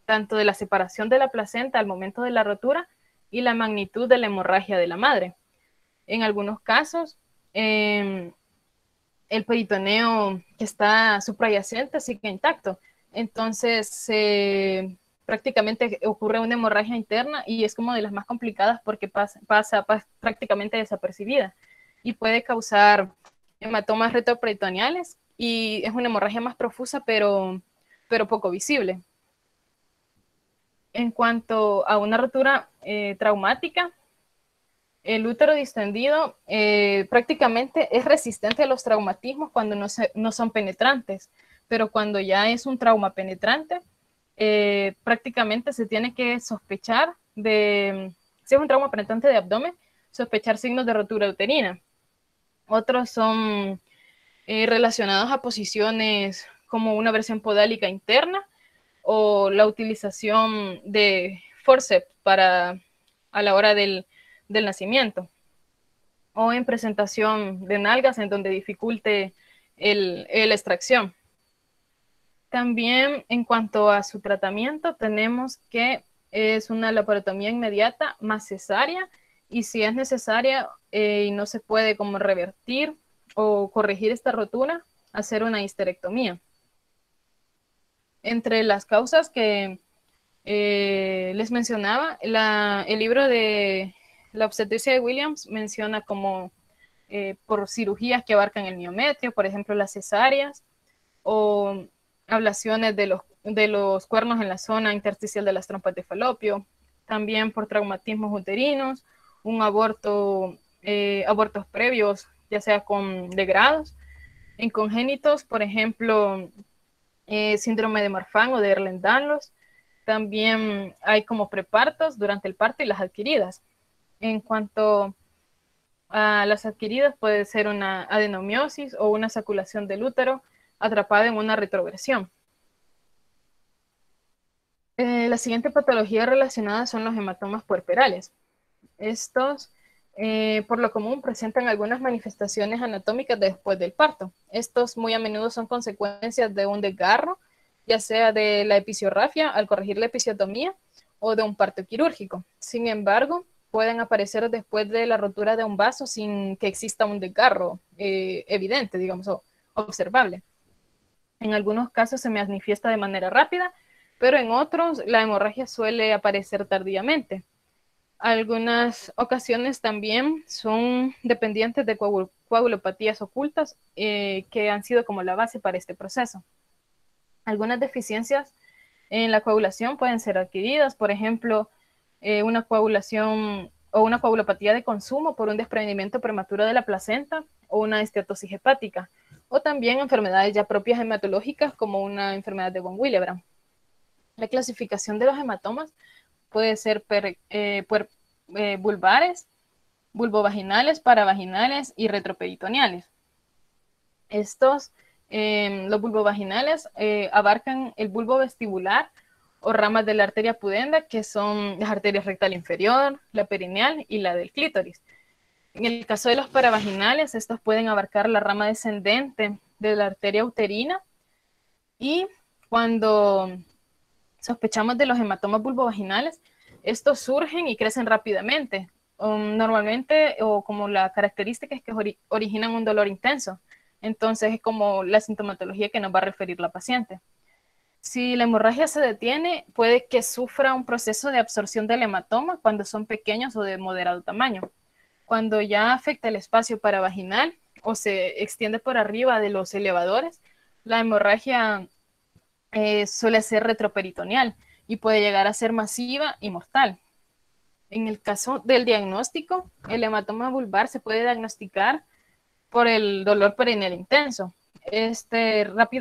tanto de la separación de la placenta al momento de la rotura y la magnitud de la hemorragia de la madre. En algunos casos, el peritoneo que está suprayacente sigue intacto. Entonces, prácticamente ocurre una hemorragia interna y es como de las más complicadas porque pasa prácticamente desapercibida y puede causar hematomas retroperitoneales y es una hemorragia más profusa pero poco visible. En cuanto a una rotura traumática, el útero distendido prácticamente es resistente a los traumatismos cuando no son penetrantes, pero cuando ya es un trauma penetrante, prácticamente se tiene que sospechar si es un trauma penetrante de abdomen, sospechar signos de rotura uterina. Otros son relacionados a posiciones como una versión podálica interna o la utilización de forceps a la hora del nacimiento, o en presentación de nalgas en donde dificulte la extracción. También en cuanto a su tratamiento, tenemos que es una laparotomía inmediata más cesárea, y si es necesaria y no se puede como revertir o corregir esta rotura, hacer una histerectomía. Entre las causas que les mencionaba, el libro de la obstetricia de Williams menciona como por cirugías que abarcan el miometrio, por ejemplo las cesáreas, o ablaciones de los cuernos en la zona intersticial de las trompas de falopio, también por traumatismos uterinos, un aborto, abortos previos, ya sea con degrados, en congénitos, por ejemplo, síndrome de Marfan o de Ehlers-Danlos. También hay como prepartos durante el parto y las adquiridas. En cuanto a las adquiridas, puede ser una adenomiosis o una saculación del útero atrapada en una retroversión. La siguiente patología relacionada son los hematomas puerperales. Estos, por lo común, presentan algunas manifestaciones anatómicas después del parto. Estos muy a menudo son consecuencias de un desgarro, ya sea de la episiorrafia al corregir la episiotomía o de un parto quirúrgico. Sin embargo, pueden aparecer después de la rotura de un vaso sin que exista un desgarro evidente, digamos, o observable. En algunos casos se manifiesta de manera rápida, pero en otros la hemorragia suele aparecer tardíamente. Algunas ocasiones también son dependientes de coagulopatías ocultas que han sido como la base para este proceso. Algunas deficiencias en la coagulación pueden ser adquiridas, por ejemplo, una coagulación o una coagulopatía de consumo por un desprendimiento prematuro de la placenta o una esteatosis hepática, o también enfermedades ya propias hematológicas como una enfermedad de von Willebrand. La clasificación de los hematomas puede ser vulvares, vulvovaginales, paravaginales y retroperitoneales. Los vulvovaginales abarcan el bulbo vestibular o ramas de la arteria pudenda, que son las arterias rectal inferior, la perineal y la del clítoris. En el caso de los paravaginales, estos pueden abarcar la rama descendente de la arteria uterina, y cuando sospechamos de los hematomas vulvovaginales, estos surgen y crecen rápidamente. Normalmente, o como la característica es que originan un dolor intenso. Entonces es como la sintomatología que nos va a referir la paciente. Si la hemorragia se detiene, puede que sufra un proceso de absorción del hematoma cuando son pequeños o de moderado tamaño. Cuando ya afecta el espacio paravaginal o se extiende por arriba de los elevadores, la hemorragia suele ser retroperitoneal y puede llegar a ser masiva y mortal. En el caso del diagnóstico, el hematoma vulvar se puede diagnosticar por el dolor perineal intenso.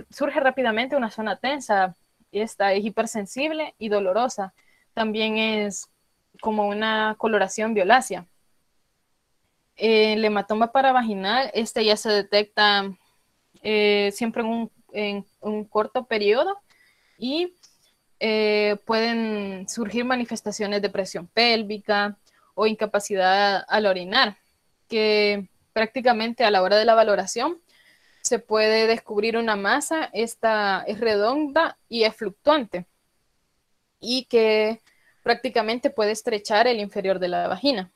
Surge rápidamente una zona tensa, esta es hipersensible y dolorosa. También es como una coloración violácea. El hematoma paravaginal, ya se detecta siempre en un corto periodo, y pueden surgir manifestaciones de presión pélvica o incapacidad al orinar, que prácticamente a la hora de la valoración se puede descubrir una masa, esta es redonda y es fluctuante, y que prácticamente puede estrechar el inferior de la vagina.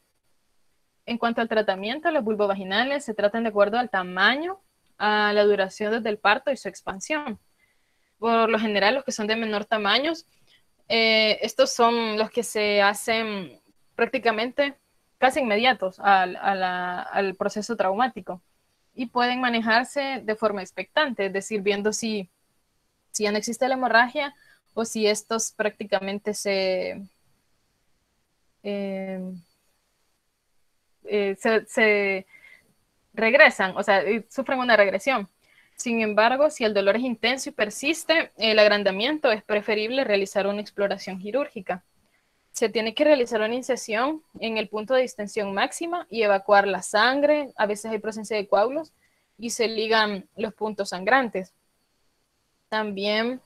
En cuanto al tratamiento, los vulvovaginales se tratan de acuerdo al tamaño, a la duración desde el parto y su expansión. Por lo general, los que son de menor tamaño, estos son los que se hacen prácticamente casi inmediatos al proceso traumático, y pueden manejarse de forma expectante, es decir, viendo si ya no existe la hemorragia o si estos prácticamente se regresan, o sea, sufren una regresión. Sin embargo, si el dolor es intenso y persiste, el agrandamiento, es preferible realizar una exploración quirúrgica. Se tiene que realizar una incisión en el punto de distensión máxima y evacuar la sangre. A veces hay presencia de coágulos y se ligan los puntos sangrantes. También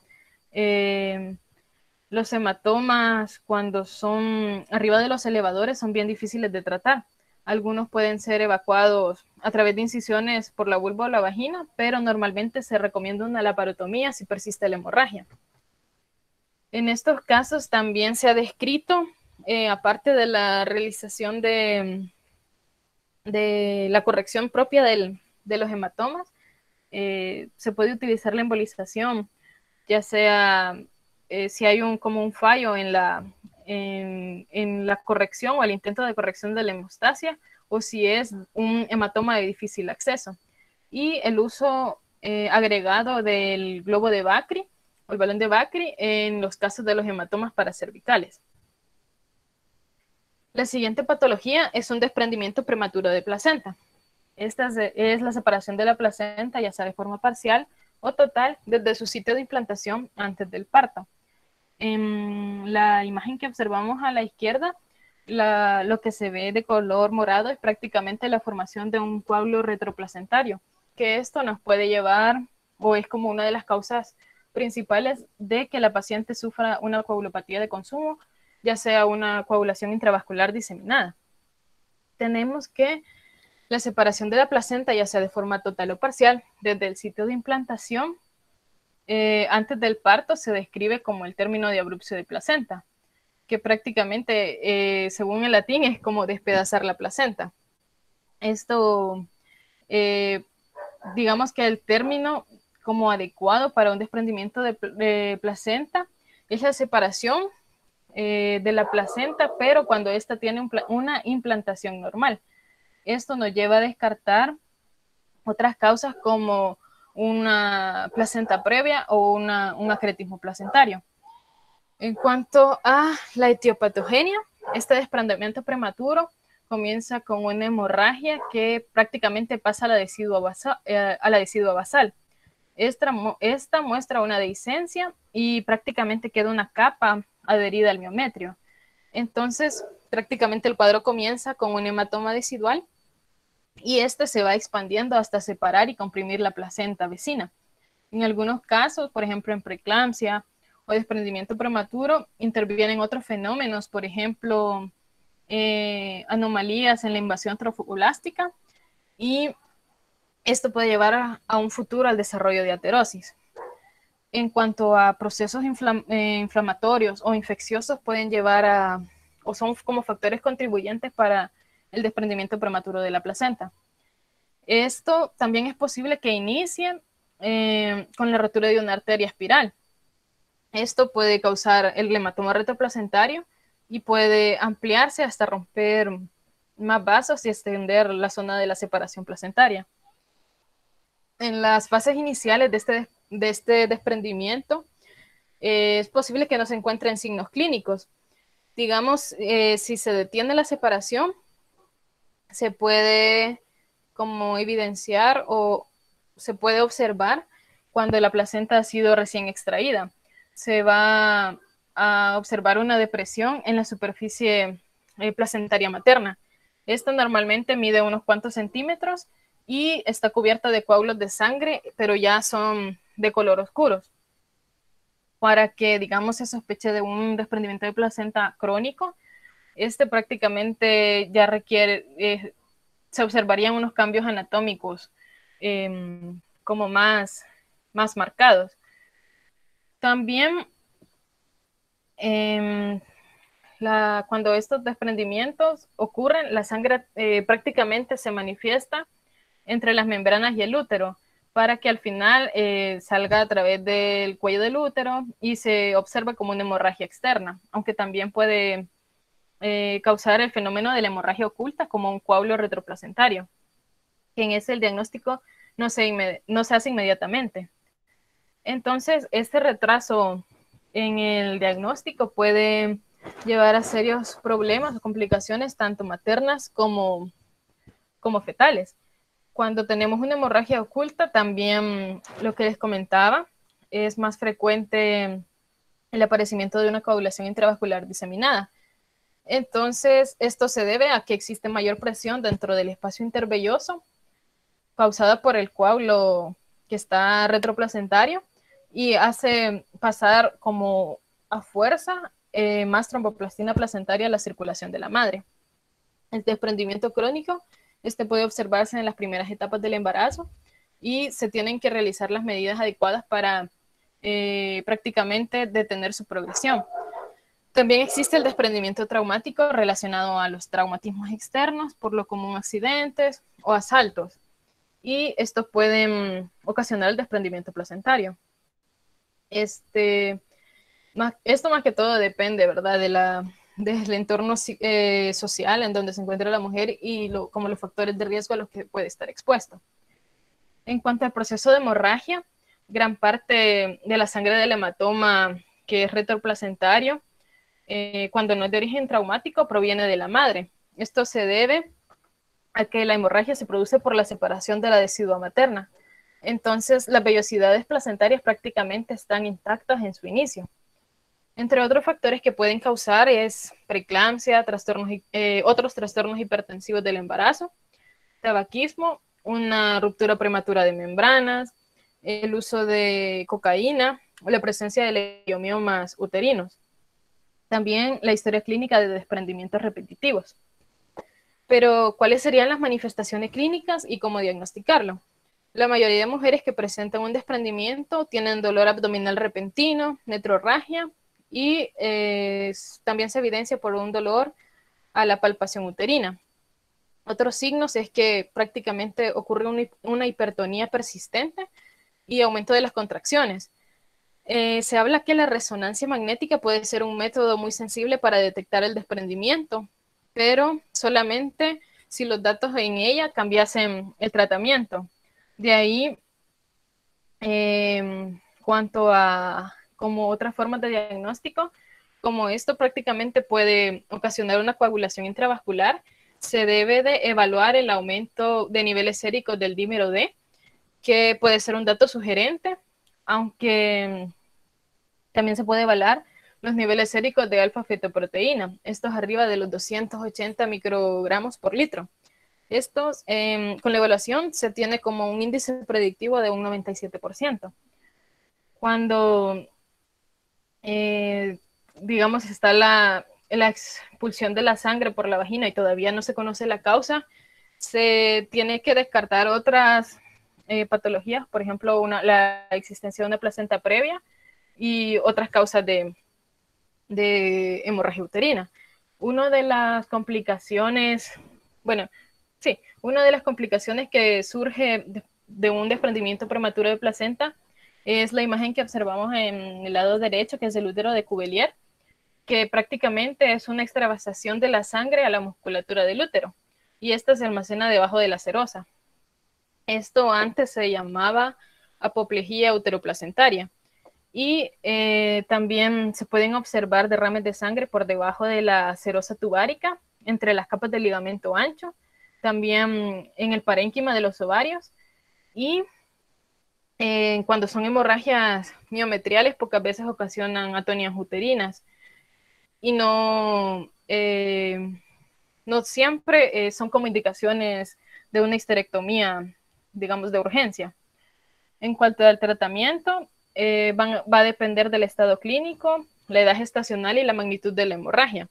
los hematomas, cuando son arriba de los elevadores, son bien difíciles de tratar. Algunos pueden ser evacuados a través de incisiones por la vulva o la vagina, pero normalmente se recomienda una laparotomía si persiste la hemorragia. En estos casos también se ha descrito, aparte de la realización de la corrección propia de los hematomas, se puede utilizar la embolización, ya sea si hay como un fallo en la corrección o el intento de corrección de la hemostasia, o si es un hematoma de difícil acceso. Y el uso agregado del globo de Bakri o el balón de Bakri en los casos de los hematomas paracervicales. La siguiente patología es un desprendimiento prematuro de placenta. Esta es la separación de la placenta, ya sea de forma parcial o total, desde su sitio de implantación antes del parto. En la imagen que observamos a la izquierda, lo que se ve de color morado es prácticamente la formación de un coágulo retroplacentario, que esto nos puede llevar, o es como una de las causas principales de que la paciente sufra una coagulopatía de consumo, ya sea una coagulación intravascular diseminada. Tenemos que la separación de la placenta, ya sea de forma total o parcial, desde el sitio de implantación, antes del parto, se describe como el término de abrupción de placenta, que prácticamente, según el latín, es como despedazar la placenta. Esto, digamos que el término como adecuado para un desprendimiento de placenta es la separación de la placenta, pero cuando ésta tiene una implantación normal. Esto nos lleva a descartar otras causas como una placenta previa o un acretismo placentario. En cuanto a la etiopatogenia, este desprendimiento prematuro comienza con una hemorragia que prácticamente pasa a la decidua basal. Esta muestra una dehiscencia y prácticamente queda una capa adherida al miometrio. Entonces, prácticamente el cuadro comienza con un hematoma decidual y este se va expandiendo hasta separar y comprimir la placenta vecina. En algunos casos, por ejemplo en preeclampsia o desprendimiento prematuro, intervienen otros fenómenos, por ejemplo, anomalías en la invasión trofoblástica, y esto puede llevar a un futuro al desarrollo de aterosis. En cuanto a procesos inflamatorios o infecciosos, pueden llevar o son como factores contribuyentes para el desprendimiento prematuro de la placenta. Esto también es posible que inicie con la rotura de una arteria espiral. Esto puede causar el hematoma retroplacentario y puede ampliarse hasta romper más vasos y extender la zona de la separación placentaria. En las fases iniciales de este desprendimiento, es posible que no se encuentren signos clínicos. Digamos, si se detiene la separación, se puede como evidenciar o se puede observar cuando la placenta ha sido recién extraída. Se va a observar una depresión en la superficie placentaria materna. Esta normalmente mide unos cuantos centímetros y está cubierta de coágulos de sangre, pero ya son de color oscuro. Para que, digamos, se sospeche de un desprendimiento de placenta crónico, este prácticamente ya requiere, se observarían unos cambios anatómicos como más marcados. También cuando estos desprendimientos ocurren, la sangre prácticamente se manifiesta entre las membranas y el útero, para que al final salga a través del cuello del útero y se observa como una hemorragia externa, aunque también puede causar el fenómeno de la hemorragia oculta como un coágulo retroplacentario, que en ese el diagnóstico no se hace inmediatamente. Entonces, este retraso en el diagnóstico puede llevar a serios problemas o complicaciones tanto maternas como fetales. Cuando tenemos una hemorragia oculta, también lo que les comentaba, es más frecuente el aparecimiento de una coagulación intravascular diseminada. Entonces, esto se debe a que existe mayor presión dentro del espacio intervelloso causada por el coágulo que está retroplacentario y hace pasar como a fuerza más tromboplastina placentaria a la circulación de la madre. El desprendimiento crónico puede observarse en las primeras etapas del embarazo y se tienen que realizar las medidas adecuadas para prácticamente detener su progresión. También existe el desprendimiento traumático relacionado a los traumatismos externos, por lo común accidentes o asaltos. Y estos pueden ocasionar el desprendimiento placentario. Esto más que todo depende, ¿verdad?, del entorno social en donde se encuentra la mujer y como los factores de riesgo a los que puede estar expuesto. En cuanto al proceso de hemorragia, gran parte de la sangre del hematoma, que es retroplacentario, cuando no es de origen traumático, proviene de la madre. Esto se debe a que la hemorragia se produce por la separación de la decidua materna. Entonces, las vellosidades placentarias prácticamente están intactas en su inicio. Entre otros factores que pueden causar es preeclampsia, otros trastornos hipertensivos del embarazo, tabaquismo, una ruptura prematura de membranas, el uso de cocaína o la presencia de leiomiomas uterinos. También la historia clínica de desprendimientos repetitivos. Pero, ¿cuáles serían las manifestaciones clínicas y cómo diagnosticarlo? La mayoría de mujeres que presentan un desprendimiento tienen dolor abdominal repentino, metrorragia y también se evidencia por un dolor a la palpación uterina. Otros signos es que prácticamente ocurre una hipertonía persistente y aumento de las contracciones. Se habla que la resonancia magnética puede ser un método muy sensible para detectar el desprendimiento, pero solamente si los datos en ella cambiasen el tratamiento. De ahí, cuanto a como otras formas de diagnóstico, como esto prácticamente puede ocasionar una coagulación intravascular, se debe de evaluar el aumento de niveles séricos del dímero D, que puede ser un dato sugerente, aunque también se puede evaluar los niveles séricos de alfa-fetoproteína, estos arriba de los 280 microgramos por litro. Estos, con la evaluación, se tiene como un índice predictivo de un 97%. Cuando, digamos, está la expulsión de la sangre por la vagina y todavía no se conoce la causa, se tiene que descartar otras patologías, por ejemplo, la existencia de una placenta previa y otras causas de hemorragia uterina. Una de las complicaciones que surge de un desprendimiento prematuro de placenta es la imagen que observamos en el lado derecho, que es el útero de Cuvelier, que prácticamente es una extravasación de la sangre a la musculatura del útero, y esta se almacena debajo de la serosa. Esto antes se llamaba apoplejía uteroplacentaria. Y también se pueden observar derrames de sangre por debajo de la serosa tubárica, entre las capas del ligamento ancho, también en el parénquima de los ovarios, y cuando son hemorragias miometriales, pocas veces ocasionan atonías uterinas, y no siempre son como indicaciones de una histerectomía, digamos, de urgencia. En cuanto al tratamiento, va a depender del estado clínico, la edad gestacional y la magnitud de la hemorragia.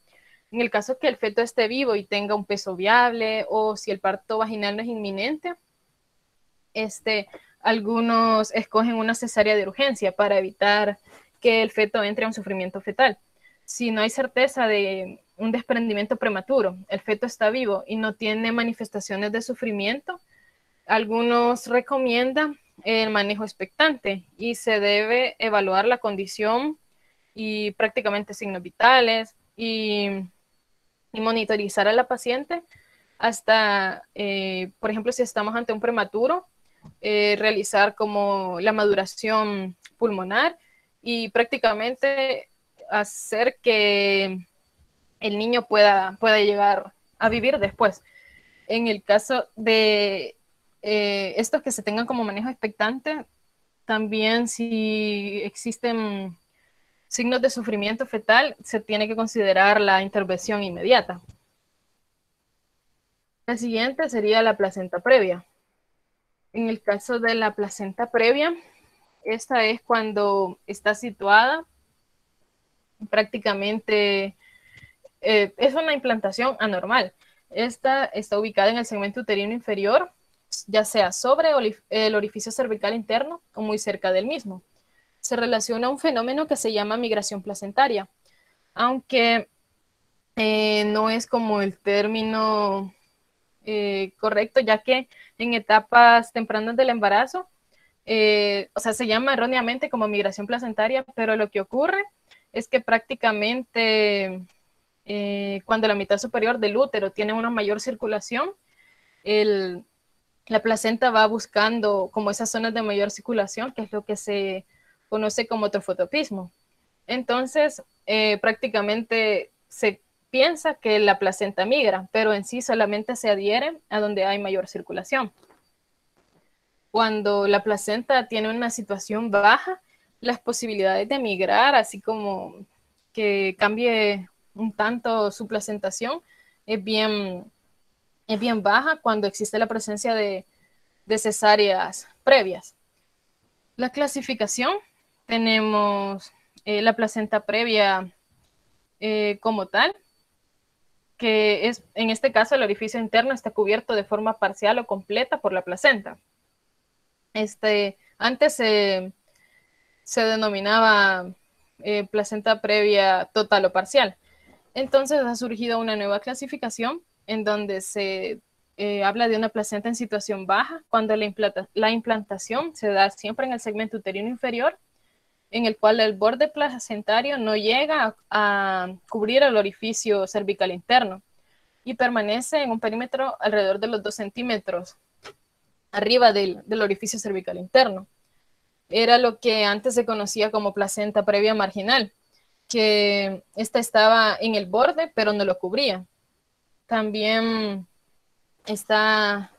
En el caso que el feto esté vivo y tenga un peso viable, o si el parto vaginal no es inminente, algunos escogen una cesárea de urgencia para evitar que el feto entre a un sufrimiento fetal. Si no hay certeza de un desprendimiento prematuro, el feto está vivo y no tiene manifestaciones de sufrimiento, algunos recomiendan el manejo expectante y se debe evaluar la condición y prácticamente signos vitales y monitorizar a la paciente hasta, por ejemplo, si estamos ante un prematuro, realizar como la maduración pulmonar y prácticamente hacer que el niño pueda llegar a vivir después. En el caso de estos que se tengan como manejo expectante, también si existen signos de sufrimiento fetal, se tiene que considerar la intervención inmediata. La siguiente sería la placenta previa. En el caso de la placenta previa, esta es cuando está situada prácticamente, es una implantación anormal. Esta está ubicada en el segmento uterino inferior, ya sea sobre el orificio cervical interno o muy cerca del mismo. se relaciona a un fenómeno que se llama migración placentaria, aunque no es como el término correcto, ya que en etapas tempranas del embarazo, o sea, se llama erróneamente como migración placentaria, pero lo que ocurre es que prácticamente cuando la mitad superior del útero tiene una mayor circulación, la placenta va buscando como esas zonas de mayor circulación, que es lo que se conoce como trofotopismo. Entonces, prácticamente se piensa que la placenta migra, pero en sí solamente se adhiere a donde hay mayor circulación. Cuando la placenta tiene una situación baja, las posibilidades de migrar, así como que cambie un tanto su placentación, es bien baja cuando existe la presencia de cesáreas previas. La clasificación, tenemos la placenta previa como tal, que es, en este caso, el orificio interno está cubierto de forma parcial o completa por la placenta. Antes se denominaba placenta previa total o parcial. Entonces ha surgido una nueva clasificación en donde se habla de una placenta en situación baja cuando la implantación se da siempre en el segmento uterino inferior, en el cual el borde placentario no llega a cubrir el orificio cervical interno y permanece en un perímetro alrededor de los 2 centímetros arriba del orificio cervical interno. Era lo que antes se conocía como placenta previa marginal, que esta estaba en el borde, pero no lo cubría. También está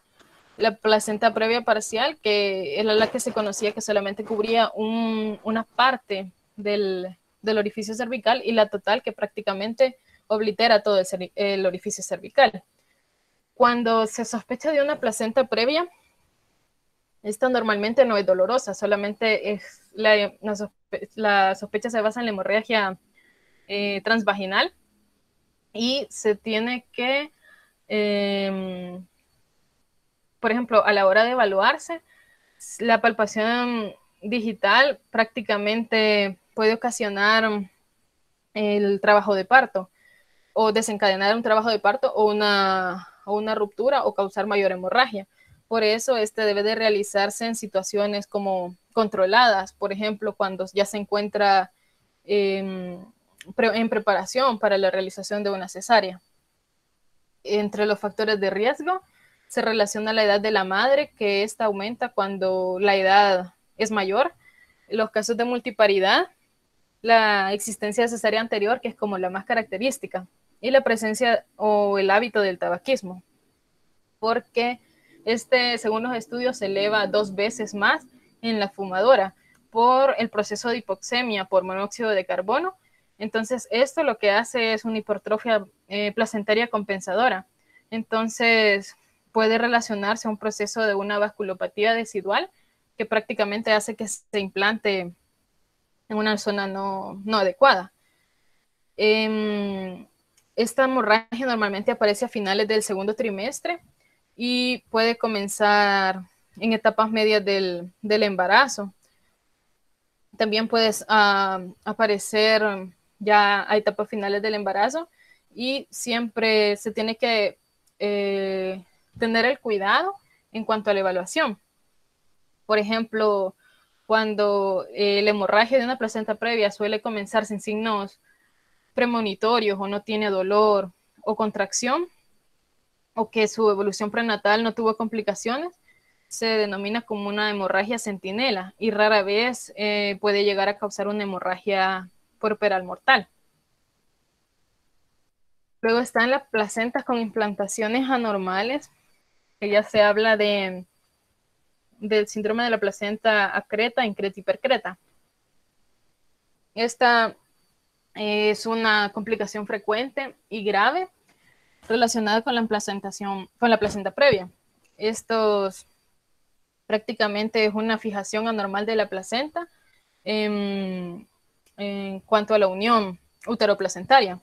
la placenta previa parcial, que era la que se conocía que solamente cubría una parte del orificio cervical, y la total, que prácticamente oblitera todo el orificio cervical. Cuando se sospecha de una placenta previa, esta normalmente no es dolorosa, solamente es la sospecha se basa en la hemorragia transvaginal, y se tiene que, por ejemplo, a la hora de evaluarse, la palpación digital prácticamente puede ocasionar el trabajo de parto, o desencadenar un trabajo de parto o una ruptura, o causar mayor hemorragia. Por eso debe de realizarse en situaciones como controladas, por ejemplo, cuando ya se encuentra en preparación para la realización de una cesárea. Entre los factores de riesgo se relaciona la edad de la madre, que esta aumenta cuando la edad es mayor. Los casos de multiparidad, la existencia de cesárea anterior, que es como la más característica, y la presencia o el hábito del tabaquismo, porque según los estudios, se eleva 2 veces más en la fumadora por el proceso de hipoxemia por monóxido de carbono. Entonces, esto lo que hace es una hipertrofia placentaria compensadora. Entonces, puede relacionarse a un proceso de una vasculopatía decidual, que prácticamente hace que se implante en una zona no adecuada. Esta hemorragia normalmente aparece a finales del segundo trimestre y puede comenzar en etapas medias del embarazo. También puede aparecer ya a etapas finales del embarazo, y siempre se tiene que tener el cuidado en cuanto a la evaluación. Por ejemplo, cuando la hemorragia de una placenta previa suele comenzar sin signos premonitorios, o no tiene dolor o contracción, o que su evolución prenatal no tuvo complicaciones, se denomina como una hemorragia centinela, y rara vez puede llegar a causar una hemorragia puerperal mortal. Luego están las placentas con implantaciones anormales, que ya se habla del síndrome de la placenta acreta, increta y percreta. Esta es una complicación frecuente y grave relacionada con la placenta previa. Estos prácticamente es una fijación anormal de la placenta en cuanto a la unión uteroplacentaria.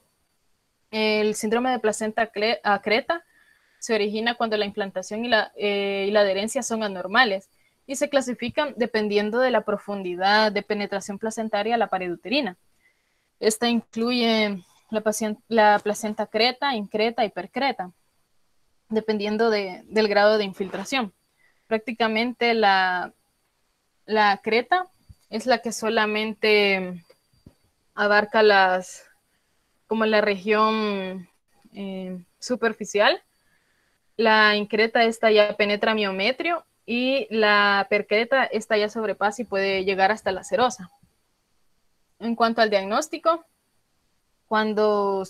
El síndrome de placenta acreta se origina cuando la implantación y la adherencia son anormales, y se clasifican dependiendo de la profundidad de penetración placentaria a la pared uterina. Esta incluye la placenta creta, increta y percreta, dependiendo del grado de infiltración. Prácticamente la creta es la que solamente abarca como la región superficial. La increta esta ya penetra miometrio y la percreta esta ya sobrepasa y puede llegar hasta la serosa. En cuanto al diagnóstico, cuando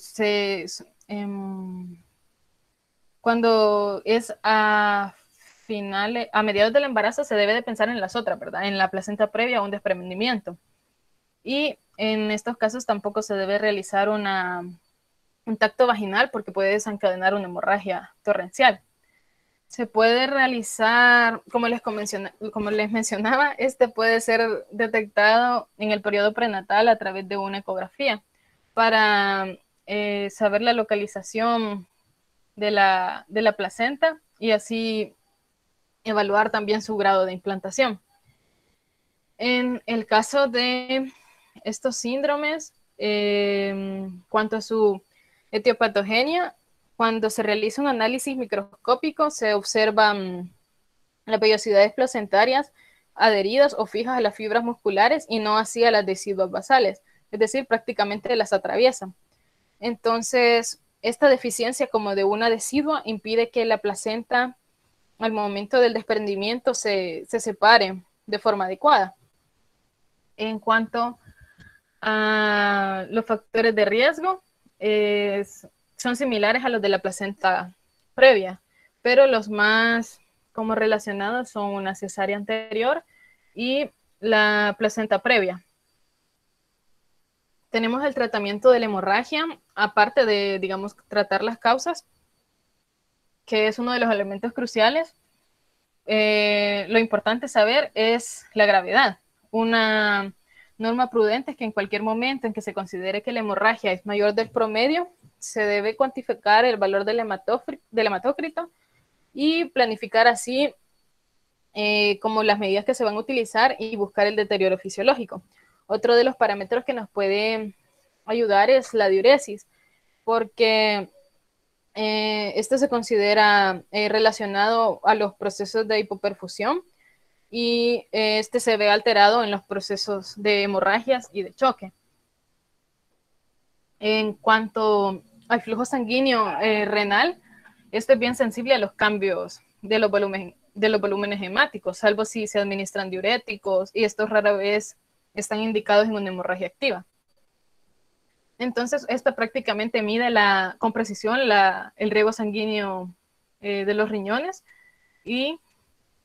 es a mediados del embarazo, se debe de pensar en las otras, ¿verdad? En la placenta previa a un desprendimiento. Y en estos casos tampoco se debe realizar un tacto vaginal porque puede desencadenar una hemorragia torrencial. Se puede realizar, como les mencionaba, este puede ser detectado en el periodo prenatal a través de una ecografía para saber la localización de la placenta y así evaluar también su grado de implantación. En el caso de estos síndromes, cuanto a su etiopatogenia, cuando se realiza un análisis microscópico se observan las vellosidades placentarias adheridas o fijas a las fibras musculares y no así a las deciduas basales, es decir, prácticamente las atraviesan. Entonces, esta deficiencia como de una decidua impide que la placenta al momento del desprendimiento se separe de forma adecuada. En cuanto a los factores de riesgo, son similares a los de la placenta previa, pero los más como relacionados son una cesárea anterior y la placenta previa. Tenemos el tratamiento de la hemorragia, aparte de, digamos, tratar las causas, que es uno de los elementos cruciales. Lo importante saber es la gravedad. Una norma prudente es que en cualquier momento en que se considere que la hemorragia es mayor del promedio, se debe cuantificar el valor del hematócrito y planificar así como las medidas que se van a utilizar y buscar el deterioro fisiológico. Otro de los parámetros que nos puede ayudar es la diuresis, porque esto se considera relacionado a los procesos de hipoperfusión y este se ve alterado en los procesos de hemorragias y de choque. En cuanto al flujo sanguíneo renal, este es bien sensible a los cambios de los volúmenes hemáticos, salvo si se administran diuréticos y estos rara vez están indicados en una hemorragia activa. Entonces, esta prácticamente mide con precisión el riego sanguíneo de los riñones y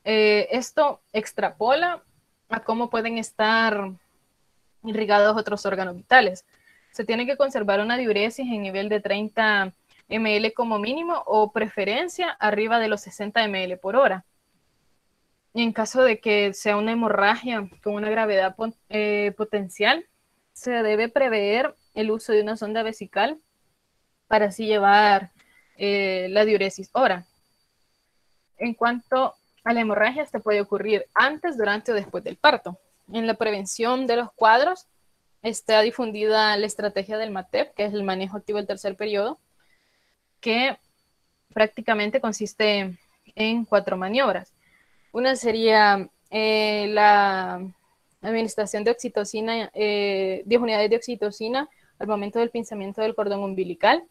esto extrapola a cómo pueden estar irrigados otros órganos vitales. Se tiene que conservar una diuresis en nivel de 30 ml como mínimo o preferencia arriba de los 60 ml por hora. Y en caso de que sea una hemorragia con una gravedad potencial, se debe prever el uso de una sonda vesical para así llevar la diuresis hora. En cuanto a la hemorragia, esta puede ocurrir antes, durante o después del parto. En la prevención de los cuadros está difundida la estrategia del MATEP, que es el manejo activo del tercer periodo, que prácticamente consiste en 4 maniobras. Una sería la administración de oxitocina, 10 unidades de oxitocina al momento del pinzamiento del cordón umbilical.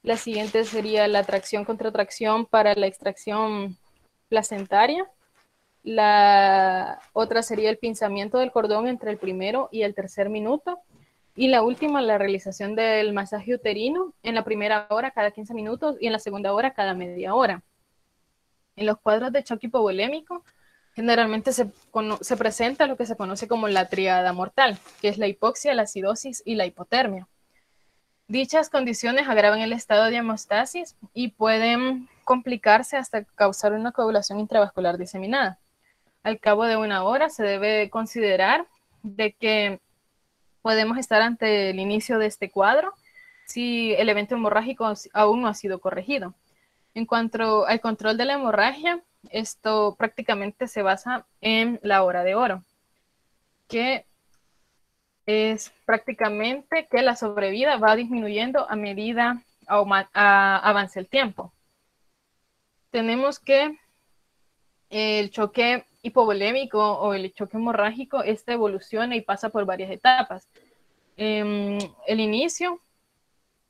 La siguiente sería la tracción contra tracción para la extracción placentaria. La otra sería el pinzamiento del cordón entre el primero y el tercer minuto. Y la última, la realización del masaje uterino en la primera hora cada 15 minutos y en la segunda hora cada media hora. En los cuadros de choque hipovolémico, generalmente se presenta lo que se conoce como la tríada mortal, que es la hipoxia, la acidosis y la hipotermia. Dichas condiciones agravan el estado de hemostasis y pueden complicarse hasta causar una coagulación intravascular diseminada. Al cabo de una hora se debe considerar de que podemos estar ante el inicio de este cuadro si el evento hemorrágico aún no ha sido corregido. En cuanto al control de la hemorragia, Esto prácticamente se basa en la hora de oro, que es prácticamente que la sobrevida va disminuyendo a medida avance el tiempo. Tenemos que el choque hipovolémico o el choque hemorrágico, este evoluciona y pasa por varias etapas. El inicio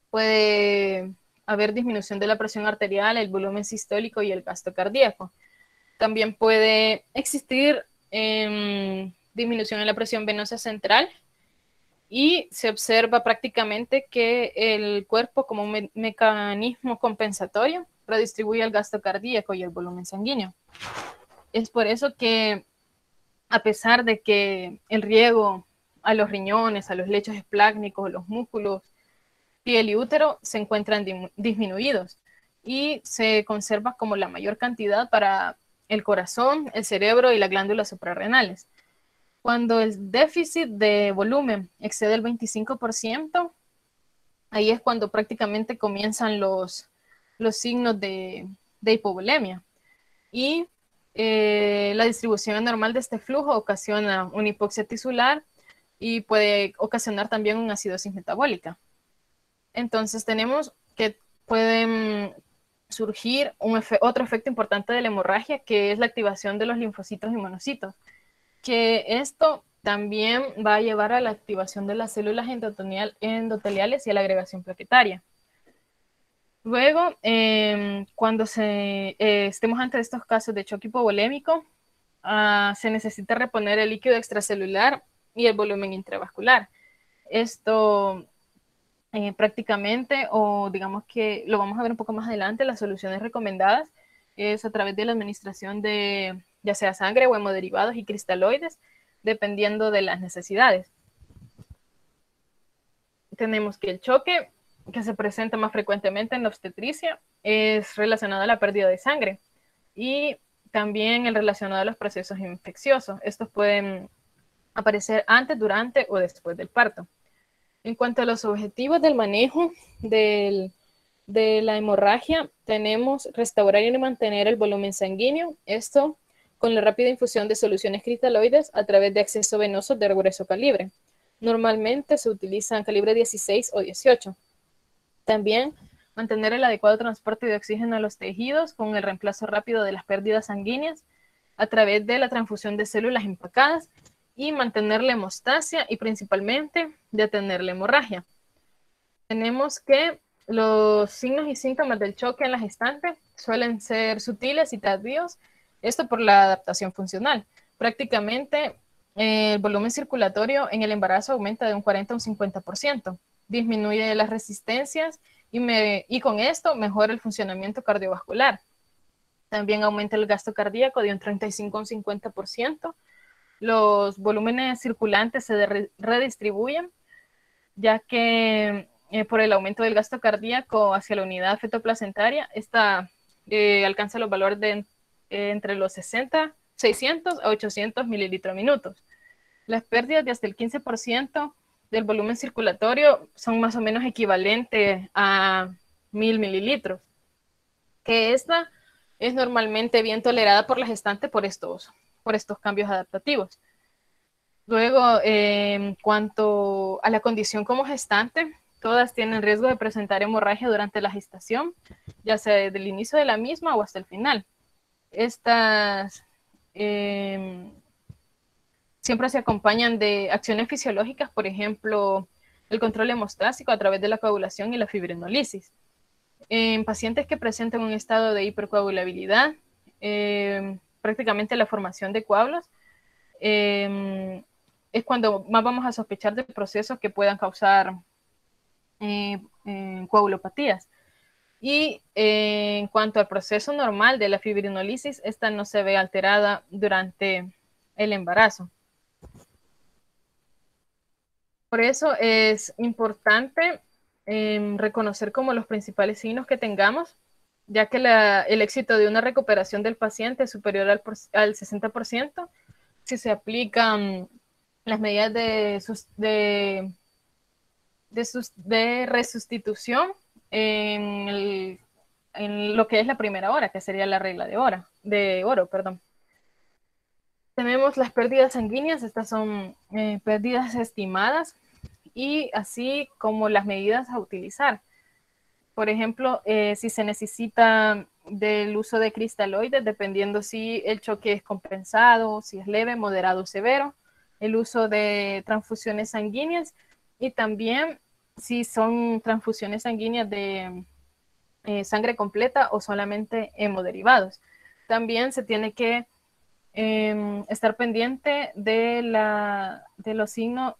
puede haber disminución de la presión arterial, el volumen sistólico y el gasto cardíaco. También puede existir disminución en la presión venosa central y se observa prácticamente que el cuerpo, como un mecanismo compensatorio, redistribuye el gasto cardíaco y el volumen sanguíneo. Es por eso que, a pesar de que el riego a los riñones, a los lechos esplácnicos, los músculos, piel y útero se encuentran disminuidos y se conserva como la mayor cantidad para el corazón, el cerebro y las glándulas suprarrenales. Cuando el déficit de volumen excede el 25%, ahí es cuando prácticamente comienzan los signos de hipovolemia. Y la distribución anormal de este flujo ocasiona una hipoxia tisular y puede ocasionar también una acidosis metabólica. Entonces tenemos que pueden surgir otro efecto importante de la hemorragia, que es la activación de los linfocitos y monocitos, que esto también va a llevar a la activación de las células endoteliales y a la agregación plaquetaria. Luego, cuando estemos ante estos casos de choque hipovolémico, se necesita reponer el líquido extracelular y el volumen intravascular. Esto prácticamente, o digamos que lo vamos a ver un poco más adelante, las soluciones recomendadas es a través de la administración de ya sea sangre o hemoderivados y cristaloides, dependiendo de las necesidades. Tenemos que el choque, que se presenta más frecuentemente en la obstetricia, es relacionado a la pérdida de sangre y también el relacionado a los procesos infecciosos. Estos pueden aparecer antes, durante o después del parto. En cuanto a los objetivos del manejo de la hemorragia, tenemos restaurar y mantener el volumen sanguíneo, esto con la rápida infusión de soluciones cristaloides a través de acceso venoso de grueso calibre. Normalmente se utilizan calibre 16 o 18. También mantener el adecuado transporte de oxígeno a los tejidos con el reemplazo rápido de las pérdidas sanguíneas a través de la transfusión de células empacadas y mantener la hemostasia y principalmente detener la hemorragia. Tenemos que los signos y síntomas del choque en la gestante suelen ser sutiles y tardíos, esto por la adaptación funcional. Prácticamente el volumen circulatorio en el embarazo aumenta de un 40 a un 50%, disminuye las resistencias y con esto mejora el funcionamiento cardiovascular. También aumenta el gasto cardíaco de un 35 a un 50%. Los volúmenes circulantes se redistribuyen, ya que por el aumento del gasto cardíaco hacia la unidad fetoplacentaria, esta alcanza los valores de entre los 600 a 800 mililitros minutos. Las pérdidas de hasta el 15% del volumen circulatorio son más o menos equivalentes a 1000 mililitros, que esta es normalmente bien tolerada por la gestante por estos cambios adaptativos. Luego, en cuanto a la condición como gestante, todas tienen riesgo de presentar hemorragia durante la gestación, ya sea desde el inicio de la misma o hasta el final. Estas siempre se acompañan de acciones fisiológicas, por ejemplo, el control hemostásico a través de la coagulación y la fibrinolisis. En pacientes que presentan un estado de hipercoagulabilidad, prácticamente la formación de coágulos, es cuando más vamos a sospechar de procesos que puedan causar coagulopatías. Y en cuanto al proceso normal de la fibrinolisis, esta no se ve alterada durante el embarazo. Por eso es importante reconocer como los principales signos que tengamos, ya que el éxito de una recuperación del paciente es superior al 60% si se aplican las medidas de resustitución en en lo que es la primera hora, que sería la regla de oro, perdón. Tenemos las pérdidas sanguíneas, estas son pérdidas estimadas, y así como las medidas a utilizar. Por ejemplo, si se necesita del uso de cristaloides, dependiendo si el choque es compensado, si es leve, moderado o severo, el uso de transfusiones sanguíneas, y también si son transfusiones sanguíneas de sangre completa o solamente hemoderivados. También se tiene que estar pendiente de los signos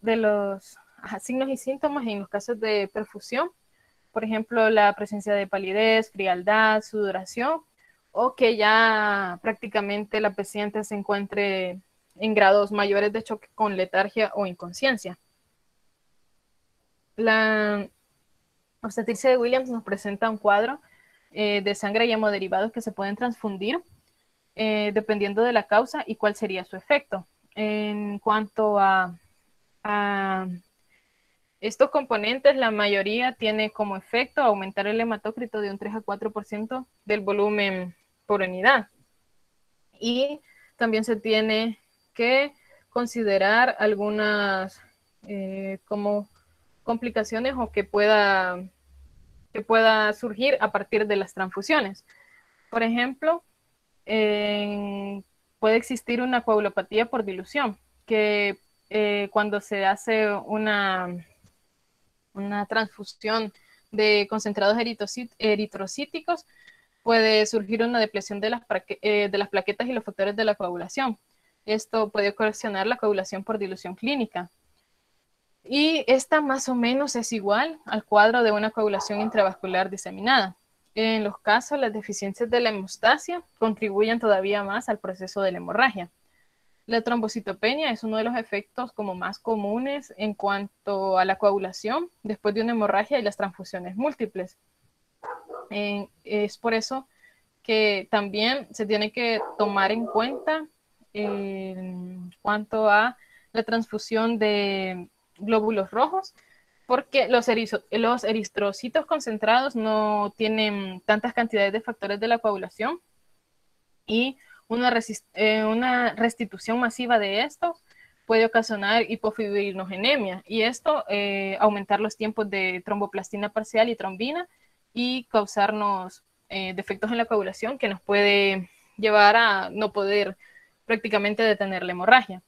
y síntomas en los casos de perfusión. Por ejemplo, la presencia de palidez, frialdad, sudoración, o que ya prácticamente la paciente se encuentre en grados mayores de choque con letargia o inconsciencia. La obstetricia de Williams nos presenta un cuadro de sangre y hemoderivados que se pueden transfundir dependiendo de la causa y cuál sería su efecto. En cuanto a estos componentes, la mayoría tiene como efecto aumentar el hematócrito de un 3 a 4% del volumen por unidad. Y también se tiene que considerar algunas como complicaciones o que pueda surgir a partir de las transfusiones. Por ejemplo, puede existir una coagulopatía por dilución, que cuando se hace una transfusión de concentrados eritrocíticos, puede surgir una depresión de las plaquetas y los factores de la coagulación. Esto puede ocasionar la coagulación por dilución clínica. Y esta más o menos es igual al cuadro de una coagulación intravascular diseminada. En los casos, las deficiencias de la hemostasia contribuyen todavía más al proceso de la hemorragia. La trombocitopenia es uno de los efectos como más comunes en cuanto a la coagulación después de una hemorragia y las transfusiones múltiples. Es por eso que también se tiene que tomar en cuenta en cuanto a la transfusión de glóbulos rojos, porque los eritrocitos concentrados no tienen tantas cantidades de factores de la coagulación, y una restitución masiva de estos puede ocasionar hipofibrinogenemia, y esto aumentar los tiempos de tromboplastina parcial y trombina y causarnos defectos en la coagulación que nos puede llevar a no poder prácticamente detener la hemorragia.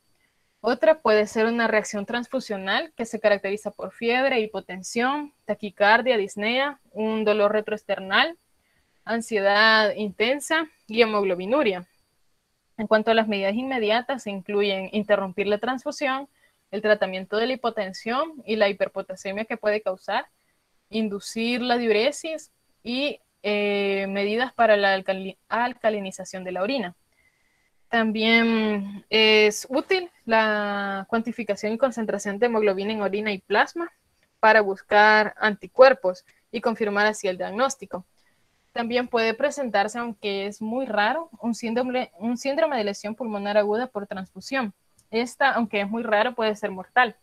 Otra puede ser una reacción transfusional que se caracteriza por fiebre, hipotensión, taquicardia, disnea, un dolor retroesternal, ansiedad intensa y hemoglobinuria. En cuanto a las medidas inmediatas, se incluyen interrumpir la transfusión, el tratamiento de la hipotensión y la hiperpotasemia que puede causar, inducir la diuresis y medidas para la alcalinización de la orina. También es útil la cuantificación y concentración de hemoglobina en orina y plasma para buscar anticuerpos y confirmar así el diagnóstico. También puede presentarse, aunque es muy raro, un síndrome de lesión pulmonar aguda por transfusión. Esta, aunque es muy raro, puede ser mortal.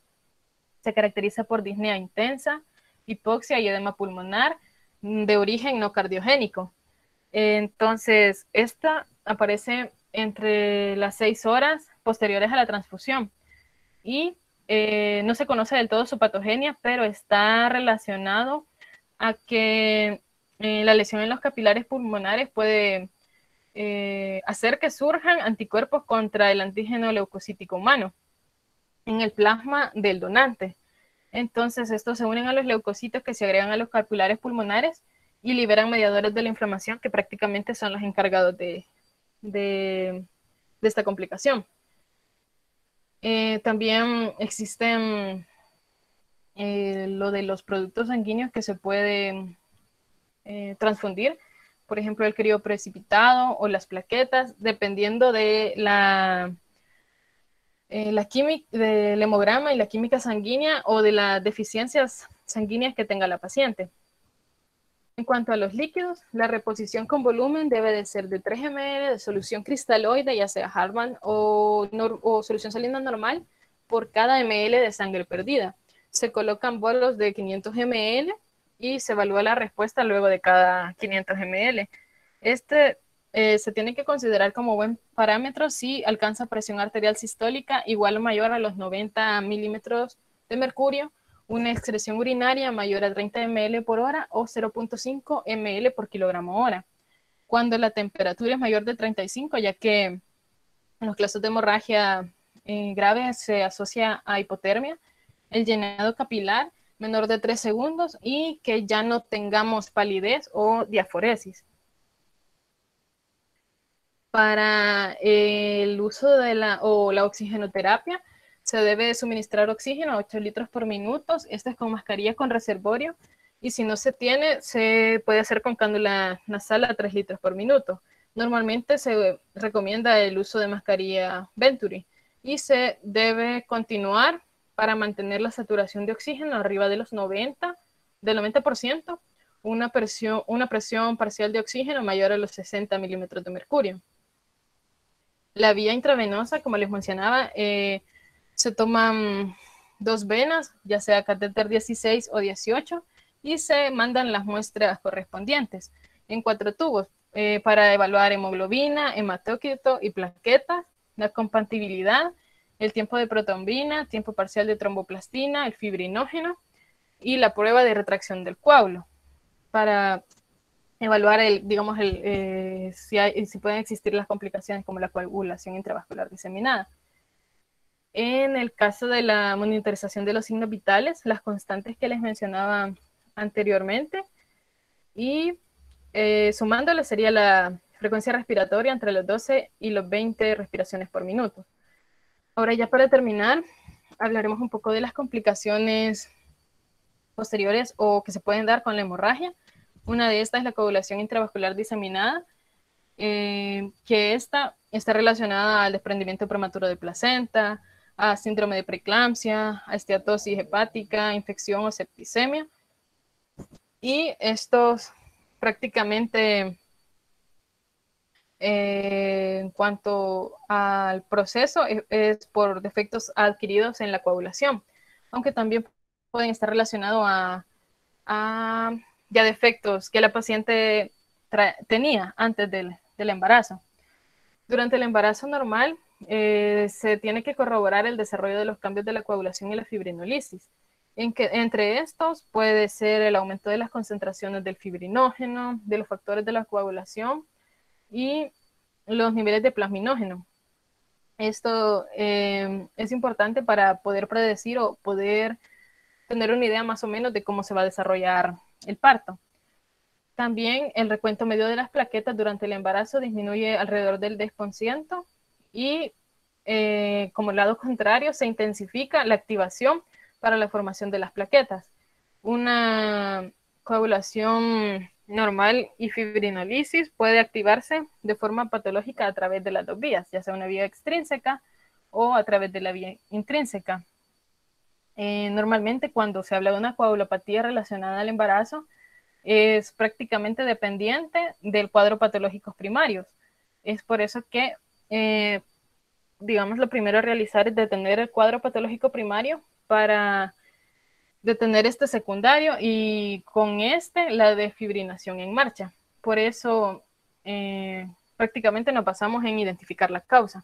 Se caracteriza por disnea intensa, hipoxia y edema pulmonar de origen no cardiogénico. Entonces, esta aparece entre las 6 horas posteriores a la transfusión y no se conoce del todo su patogenia, pero está relacionado a que la lesión en los capilares pulmonares puede hacer que surjan anticuerpos contra el antígeno leucocítico humano en el plasma del donante. Entonces, estos se unen a los leucocitos que se agregan a los capilares pulmonares y liberan mediadores de la inflamación que prácticamente son los encargados de esta complicación. También existen lo de los productos sanguíneos que se pueden transfundir, por ejemplo el crioprecipitado o las plaquetas, dependiendo de del hemograma y la química sanguínea o de las deficiencias sanguíneas que tenga la paciente. En cuanto a los líquidos, la reposición con volumen debe de ser de 3 ml de solución cristaloide, ya sea Hartmann o solución salina normal, por cada ml de sangre perdida. Se colocan bolos de 500 ml y se evalúa la respuesta luego de cada 500 ml. Se tiene que considerar como buen parámetro si alcanza presión arterial sistólica igual o mayor a los 90 milímetros de mercurio, una excreción urinaria mayor a 30 ml por hora o 0.5 ml por kilogramo hora. Cuando la temperatura es mayor de 35, ya que en los casos de hemorragia grave se asocia a hipotermia, el llenado capilar menor de 3 segundos y que ya no tengamos palidez o diaforesis. Para el uso de la oxigenoterapia, se debe suministrar oxígeno a 8 litros por minuto. Esto es con mascarilla con reservorio. Y si no se tiene, se puede hacer con cánula nasal a 3 litros por minuto. Normalmente se recomienda el uso de mascarilla Venturi y se debe continuar para mantener la saturación de oxígeno arriba de los 90%, una presión parcial de oxígeno mayor a los 60 milímetros de mercurio. La vía intravenosa, como les mencionaba, se toman 2 venas, ya sea catéter 16 o 18, y se mandan las muestras correspondientes en 4 tubos para evaluar hemoglobina, hematócrito y plaquetas, la compatibilidad, el tiempo de protrombina, tiempo parcial de tromboplastina, el fibrinógeno y la prueba de retracción del coágulo para evaluar si pueden existir las complicaciones como la coagulación intravascular diseminada. En el caso de la monitorización de los signos vitales, las constantes que les mencionaba anteriormente, y sumándole sería la frecuencia respiratoria entre los 12 y los 20 respiraciones por minuto. Ahora ya para terminar, hablaremos un poco de las complicaciones posteriores o que se pueden dar con la hemorragia. Una de estas es la coagulación intravascular diseminada, que esta está relacionada al desprendimiento prematuro de placenta, a síndrome de preeclampsia, a esteatosis hepática, infección o septicemia. Y estos prácticamente, en cuanto al proceso, es por defectos adquiridos en la coagulación, aunque también pueden estar relacionados a ya defectos que la paciente tenía antes del embarazo. Durante el embarazo normal, se tiene que corroborar el desarrollo de los cambios de la coagulación y la fibrinolisis. Entre estos puede ser el aumento de las concentraciones del fibrinógeno, de los factores de la coagulación y los niveles de plasminógeno. Esto es importante para poder predecir o poder tener una idea más o menos de cómo se va a desarrollar el parto. También el recuento medio de las plaquetas durante el embarazo disminuye alrededor del 10% y como lado contrario se intensifica la activación para la formación de las plaquetas. Una coagulación normal y fibrinolisis puede activarse de forma patológica a través de las 2 vías, ya sea una vía extrínseca o a través de la vía intrínseca. Normalmente cuando se habla de una coagulopatía relacionada al embarazo, es prácticamente dependiente del cuadro patológico primarios. Es por eso que, digamos, lo primero a realizar es detener el cuadro patológico primario para detener este secundario y con la desfibrinación en marcha. Por eso prácticamente nos basamos en identificar la causa.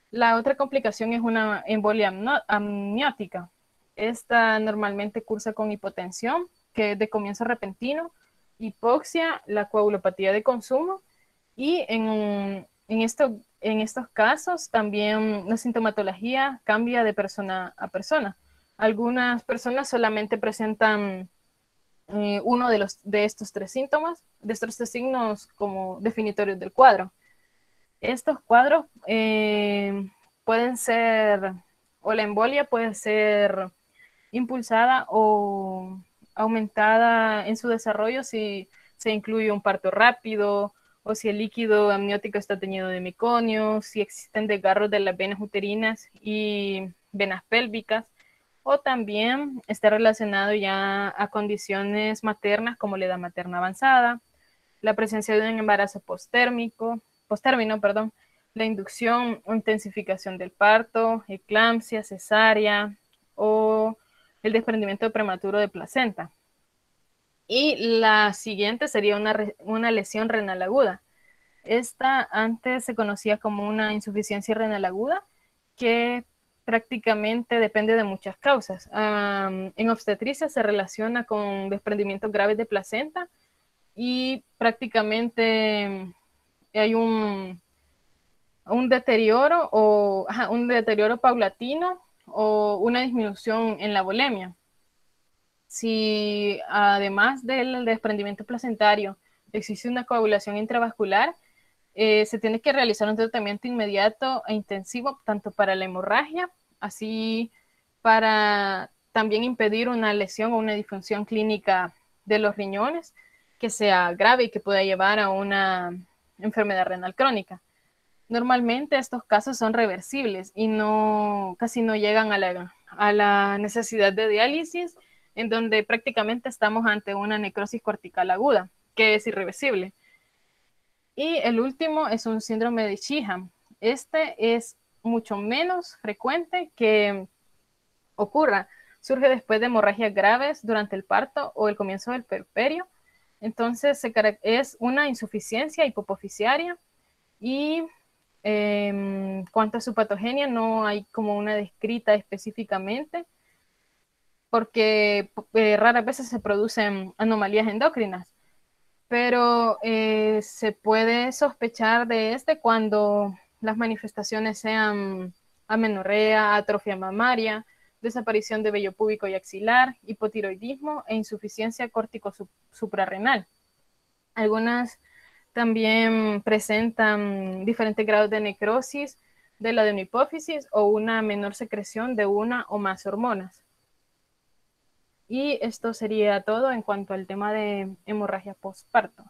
La otra complicación es una embolia amniótica. Esta normalmente cursa con hipotensión, que es de comienzo repentino, hipoxia, la coagulopatía de consumo, y en estos casos también la sintomatología cambia de persona a persona. Algunas personas solamente presentan uno de estos 3 síntomas, de estos 3 signos como definitorios del cuadro. Estos cuadros pueden ser, o la embolia puede ser impulsada o aumentada en su desarrollo si se incluye un parto rápido o si el líquido amniótico está teñido de meconio, si existen desgarros de las venas uterinas y venas pélvicas, o también está relacionado ya a condiciones maternas como la edad materna avanzada, la presencia de un embarazo posttérmino, la inducción o intensificación del parto, eclampsia, cesárea o el desprendimiento prematuro de placenta. Y la siguiente sería una lesión renal aguda. Esta antes se conocía como una insuficiencia renal aguda, que prácticamente depende de muchas causas. En obstetricia se relaciona con desprendimientos graves de placenta y prácticamente hay un deterioro un deterioro paulatino o una disminución en la volemia. Si además del desprendimiento placentario existe una coagulación intravascular, se tiene que realizar un tratamiento inmediato e intensivo tanto para la hemorragia, así para también impedir una lesión o una disfunción clínica de los riñones que sea grave y que pueda llevar a una enfermedad renal crónica. Normalmente estos casos son reversibles y casi no llegan a la necesidad de diálisis, en donde prácticamente estamos ante una necrosis cortical aguda, que es irreversible. Y el último es un síndrome de Sheehan. Este es mucho menos frecuente que ocurra. Surge después de hemorragias graves durante el parto o el comienzo del puerperio. Entonces es una insuficiencia hipopoficiaria y cuanto a su patogenia no hay como una descrita específicamente porque raras veces se producen anomalías endocrinas, pero se puede sospechar de este cuando las manifestaciones sean amenorrea, atrofia mamaria, desaparición de vello púbico y axilar, hipotiroidismo e insuficiencia córtico-suprarrenal. Algunas también presentan diferentes grados de necrosis de la adenohipófisis o una menor secreción de una o más hormonas. Y esto sería todo en cuanto al tema de hemorragia postparto.